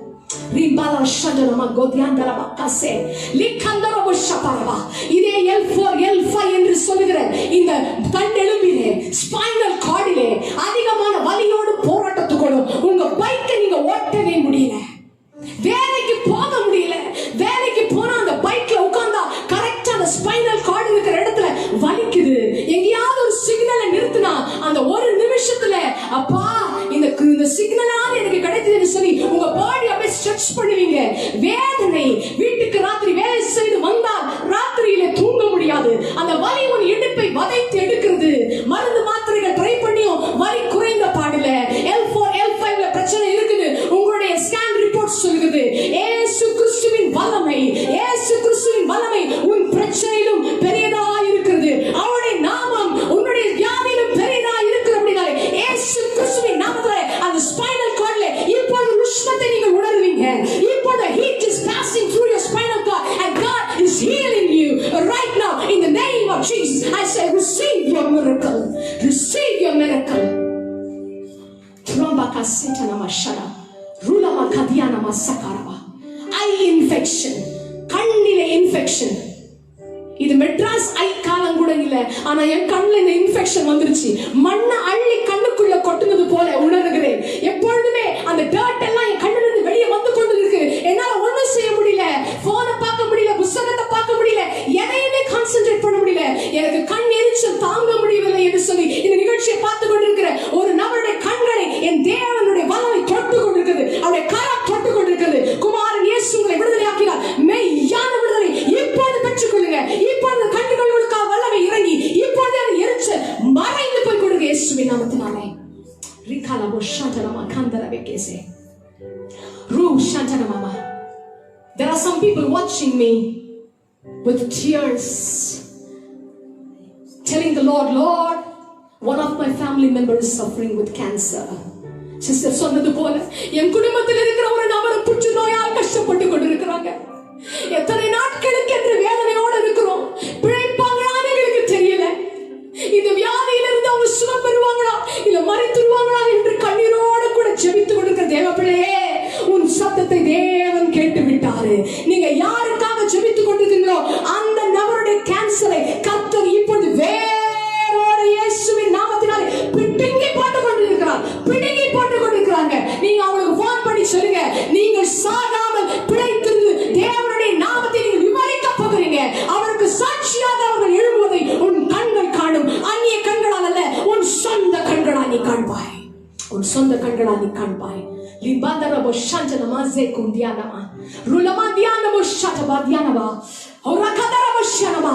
Ribala shadarama godiandara bakase likandara bushaparaba. இதே L4 L5 என்று சொல்லுகிற இந்த தண்டெலும்பிலே spinal கார்டிலே அதிகமான வலியோடு போராட்டத்துக்கூட உங்க பைக்கை நீங்க ஓட்டவே முடியல, வேலைக்கு போக முடியல. வேலைக்கு போனா அந்த பைக்ல உட்கார்ந்தா கரெக்டா அந்த ஸ்பைனல் கார்டு இருக்கிற இடத்துல வலிக்குது. எங்கேயாவது ஒரு சிக்னலை நிறுத்தினா அந்த ஒரு நிமிஷத்துல அப்பா இந்த சிக்னலால எனக்கு கிடைத்ததுன்னு சொல்லி உங்க பாடி அப்படியே ஸ்ட்ரெச் பண்ணுவீங்க. வேதனை, வீட்டுக்கு ராத்திரி வேலை செய்து வந்தால் ராத்திரியில தூங்க முடியாது. அந்த வலி உன் இடுப்பை வதைத்து எடுக்கிறது. மருந்து மாத்திரைகள் ட்ரை பண்ணியும் வலி குறைந்த பாடல. L4 L5ல பிரச்சனை இருக்குது. உங்களுடைய ஸ்கேன் ரிப்போர்ட் சொல்லுது இயேசு கிறிஸ்துவின் வல்லமை, இயேசு கிறிஸ்துவின் வல்லமை உன் பிரச்சனையிலும் பெரியதா இருக்கிறது. அவருடைய நாமம் உன்னுடைய வியாதியிலும் பெரியதா இருக்கிறது. அப்படினாலே இயேசு கிறிஸ்துவின் நாமத்திலே அந்த ஸ்பைனல் கார்ட்ல இப்பொழுது உஷ்ணத்தை நீங்கள் உணர்வீங்க. இப்பொழுது heat is passing through your spinal cord and God is healing you right now in the name of Jesus. I say receive your miracle. Receive your miracle. Trambaka sitana mashara rula makadiana masakaraba. Eye infection, கண்ணிலே infection. இது மெட்ராஸ் ஐ காலம் கூட இல்ல, ஆனா என் கண்ணுல இந்த infection வந்துருச்சு. மண்ணை அள்ளி கண்ணுக்குள்ள கொட்டுனது போல உணர்கிறேன். எப்பொழுதுமே அந்த டர்ட் எல்லாம் என் கண்ணுல இருந்து வெளியே வந்து கொண்டு இருக்கு. என்னால ஒண்ணும் செய்ய முடியல, போனை பார்க்க முடியல, புத்தகத்தை பார்க்க முடியல, எதையுமே கான்சென்ட்ரேட் பண்ண முடியல. எனக்கு கண் எரிச்சல் தாங்க முடியவில்லை என்று சொல்லி இந்த நிகழ்ச்சியை பார்த்து கொண்டிருக்கிற ஒரு நபருடைய கண்களை என் தேவனுடைய வல்லமை தொட்டு கொண்டிருக்கிறது. அவருடைய கரம் தொட்டு கொண்டிருக்கிறது. குமாரன் இயேசு உங்களை விடுதலையாக்கிறார். மெய்யான விடுதலை இப்போது பெற்றுக்கொள்ளுங்க. இப்பொழுது கண்களுக்காக வல்லமை இறங்கி இப்பொழுது அந்த எரிச்சல் மறைந்து போய் கொடுங்க இயேசுவின் நாமத்தினாலே. ரிகாலபோ ஷாண்டனமா கந்தரபெகேசே ரூ ஷாண்டனமா. There are some people watching me with tears telling the Lord, Lord, one of my family members is suffering with cancer. Sister சொன்னது போல என் குடும்பத்தில் இருக்கிற ஒரு நபர் புற்றுநோயால் கஷ்டப்பட்டு ஜெபத்தை தேவன் கேட்டு விட்டாரு. நீங்க யாருக்காக ஜெபித்துக் கொண்டிருக்கீங்களோ அந்த நபருடைய கேன்சரை கர்த்தர் இப்பொழுது வேரோடு இயேசுவின் நாமத்தினாலே பிடுங்கி போட்டுக் கொண்டிருக்கிறார். பிடுங்கி போட்டுக் கொண்டிருக்கிறாங்க. நீங்க அவங்களுக்கு போன் பண்ணி சொல்லுங்க, நீங்கள் சாகாமல் பிழைத்திருந்து தேவனுடைய நாமத்தை நீங்கள் விவரிக்க போகிறீங்க. அவருக்கு சாட்சியாக அவர்கள் எழும்புவதை உன் கண்கள் காணும். அந்நிய கண்களால் அல்ல, உன் சொந்த கண்களால் நீ காண்பாய். உன் சொந்த கண்களால் நீ காண்பாய். லிபாதரபோ ஷாந்தனமா ஜெகுந்தியானமா ருலமாதியானபோ ஷாதபாதியானவா ஒரகதரபோ ஷனமா.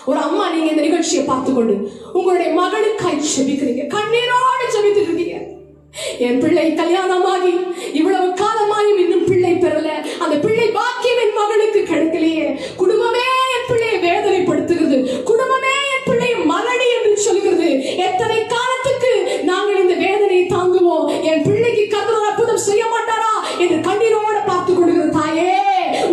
ஒரு அம்மா, நீங்க இந்த நிகழ்ச்சியை பார்த்துக்கொண்டு உங்களுடைய மகளுக்காய் ஜெபிக்கிறீங்க, கண்ணீரோடு ஜெபித்துட்டு இருக்கீங்க. என் பிள்ளை கல்யாணமாகி இவ்வளவு காலமாயும் இன்னும் பிள்ளை பெறல, அந்த பிள்ளை பாக்கியம் என் மகளுக்கு கிடைக்கலையே, குடும்பமே என் பிள்ளையை வேதனைப்படுத்துகிறது, குடும்பமே என் பிள்ளையை மலடி என்று சொல்கிறது, எத்தனை காலத்துக்கு நாங்கள் இந்த வேதனையை தாங்குவோம், என் பிள்ளைக்கு கர்த்தர் அற்புதம் செய்ய மாட்டாரா என்று கண்ணீரோடு பார்த்து கொடுக்கிற தாயே,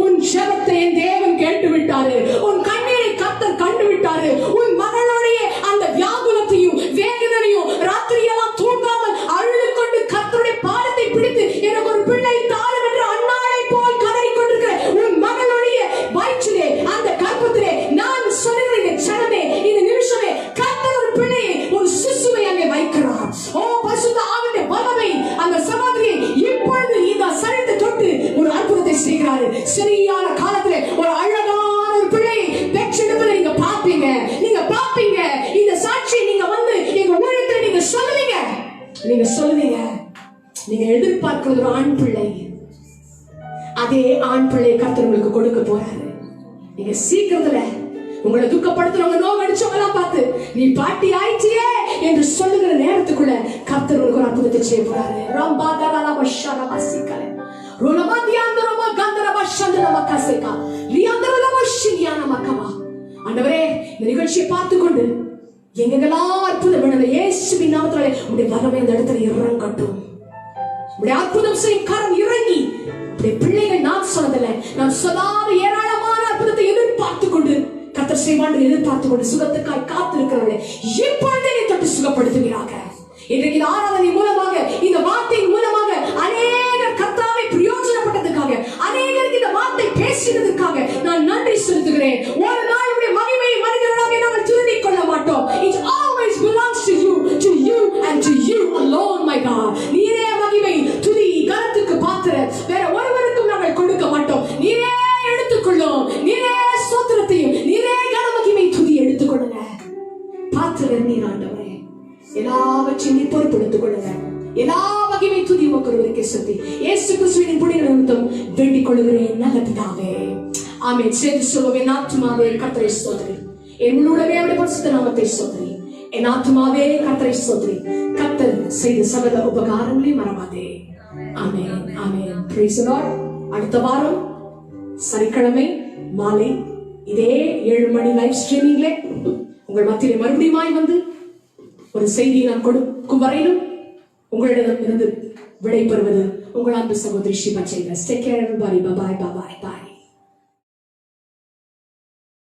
உன் ஜெபத்தை என் தேவன் கேட்டு விட்டாரு. உன் கண்ணீரை கர்த்தர் கண்டு விட்டாரு. உன் மகளுடைய அந்த வியாகுலத்தையும் வேதனையும் ராத்திரியெல்லாம் தூங்காமல் அழுது கொண்டு கர்த்தருடைய பாதத்தை பிடித்து எனக்கு ஒரு பிள்ளை தாரும் என்று அன்னாளை போல் கதறி கொண்டிருக்கிற உன் மகளுடைய வயிற்றிலே, அந்த கர்ப்பத்திலே நான் சொல்லுகிற இந்த க்ஷணமே, இந்த நிமிஷமே கர்த்தர் ஒரு பிள்ளையை, ஒரு சிசுவை அங்கே வைக்கிறார். ஓ பரிசுத்த ஆவியுடைய வல்லமை அந்த சகோதரியை இப்பொழுது இந்த சரித்தை தொட்டு ஒரு அற்புதத்தை செய்கிறாரு. சரியான காலத்திலே ஒரு அழகான ஒரு பிள்ளையை பெற்றெடுப்பதை நீங்க பாப்பீங்க. நீங்க பாப்பீங்க. இந்த சாட்சியை நீங்க வந்து எங்க ஊழியத்தில் நீங்க சொல்லுவீங்க. நீங்க சொல்லுவீங்க, நீங்க எதிர்பார்க்கிறது ஒரு ஆண் பிள்ளை, அதே ஆண் பிள்ளையை கர்த்தர் உங்களுக்கு கொடுக்க போறாரு. நீங்க சீக்கிரத்துல உங்களை துக்கப்படுத்துறவங்க, நோய் அடிச்சவங்க எல்லாம் பார்த்து நீ பாட்டி ஆயிட்டியே என்று சொல்லுகிற நேரத்துக்குள்ள கர்த்தர் உங்களுக்கு ஒரு அற்புதத்தை செய்ய போறாரு. ரம்பாதரலா வஷாரா வசிக்கல ரோலமாதியாந்தரமா கந்தரமா சந்தரமா கசைகா லியாந்தரலா வஷியானா மக்கவா. ஆண்டவரே, இந்த நிகழ்ச்சியை பார்த்துக்கொண்டு எங்கெங்கெல்லாம் அற்புதம் வேணும் இயேசுவின் நாமத்தினாலே உடைய வரவே அந்த இடத்துல இறங்கட்டும். உடைய அற்புதம் செய்யும் கரம் இறங்கி உடைய பிள்ளைகள், நான் சொன்னதில்லை, நான் சொல்லாத ஏராளமான அற்புதத்தை எதிர்பார்த்து கொண்டு கர்த்தர் செய்வான் எதிர்பார்த்து கொண்டு சுகத்துக்காய் காத்திருக்கிறவர்களே இப்பொழுதே தொட்டு சுகப்படுத்துகிறாங்க. இன்றைக்கு ஆராதனை மூலமாக, இந்த வார்த்தையின் மூலமாக அநேகர் கர்த்தாவை பிரயோஜனப்பட்டதுக்காக, அநேகருக்கு இந்த வார்த்தை பேசினதுக்காக நான் நன்றி செலுத்துகிறேன். ஒரு நாள் உடைய மகிமையை மனிதர்களாக நாங்கள் திருடிக் கொள்ள மாட்டோம். It always belongs to you and to you alone, my God. நீரே மகிமை, துதி, கனத்துக்கு பாத்திரர், வேற ஒருவருக்கும் நாங்கள் கொடுக்க மாட்டோம். நீரே எடுத்துக்கொள்ளும். நீரே ஸ்தோத்திரத்தையும் நீரே கனமகிமை துதி எடுத்துக்கொள்ளுங்க. பாத்திரர் நீர் ஆண்டவரே, எல்லாவற்றையும் நீ பொறுப்பெடுத்துக் கொள்ளுங்க. எல்லா மகிமை துதி உமக்கு செலுத்தி இயேசு கிறிஸ்துவின் புனித நிமித்தம் வேண்டிக் கொள்கிறேன் நல்ல பிதாவே, ஆமென். சேர்ந்து சொல்லுவோம், என் ஆத்துமாவே கர்த்தரை ஸ்தோத்திரி, என் உள்ளமே அவருடைய பரிசுத்த நாமத்தை ஸ்தோத்திரி, என் ஆத்துமாவே கர்த்தரை ஸ்தோத்திரி, கர்த்தர் செய்த சகல உபகாரங்களை மறவாதே. Amen, amen. Praise the Lord. அடுத்த வாரம் சனிக்கிழமை மாலை இதே 7 மணி லைவ் ஸ்ட்ரீமிங்ல உங்கள் மத்தியிலே மறுபடியும் வந்து ஒரு செய்தியை நான் கொடுக்கும் வரையிலும் உங்களிடம் இருந்து விடைபெறுவது உங்கள் அன்பு சகோதரி ஷிபா. Take care everybody. Bye bye.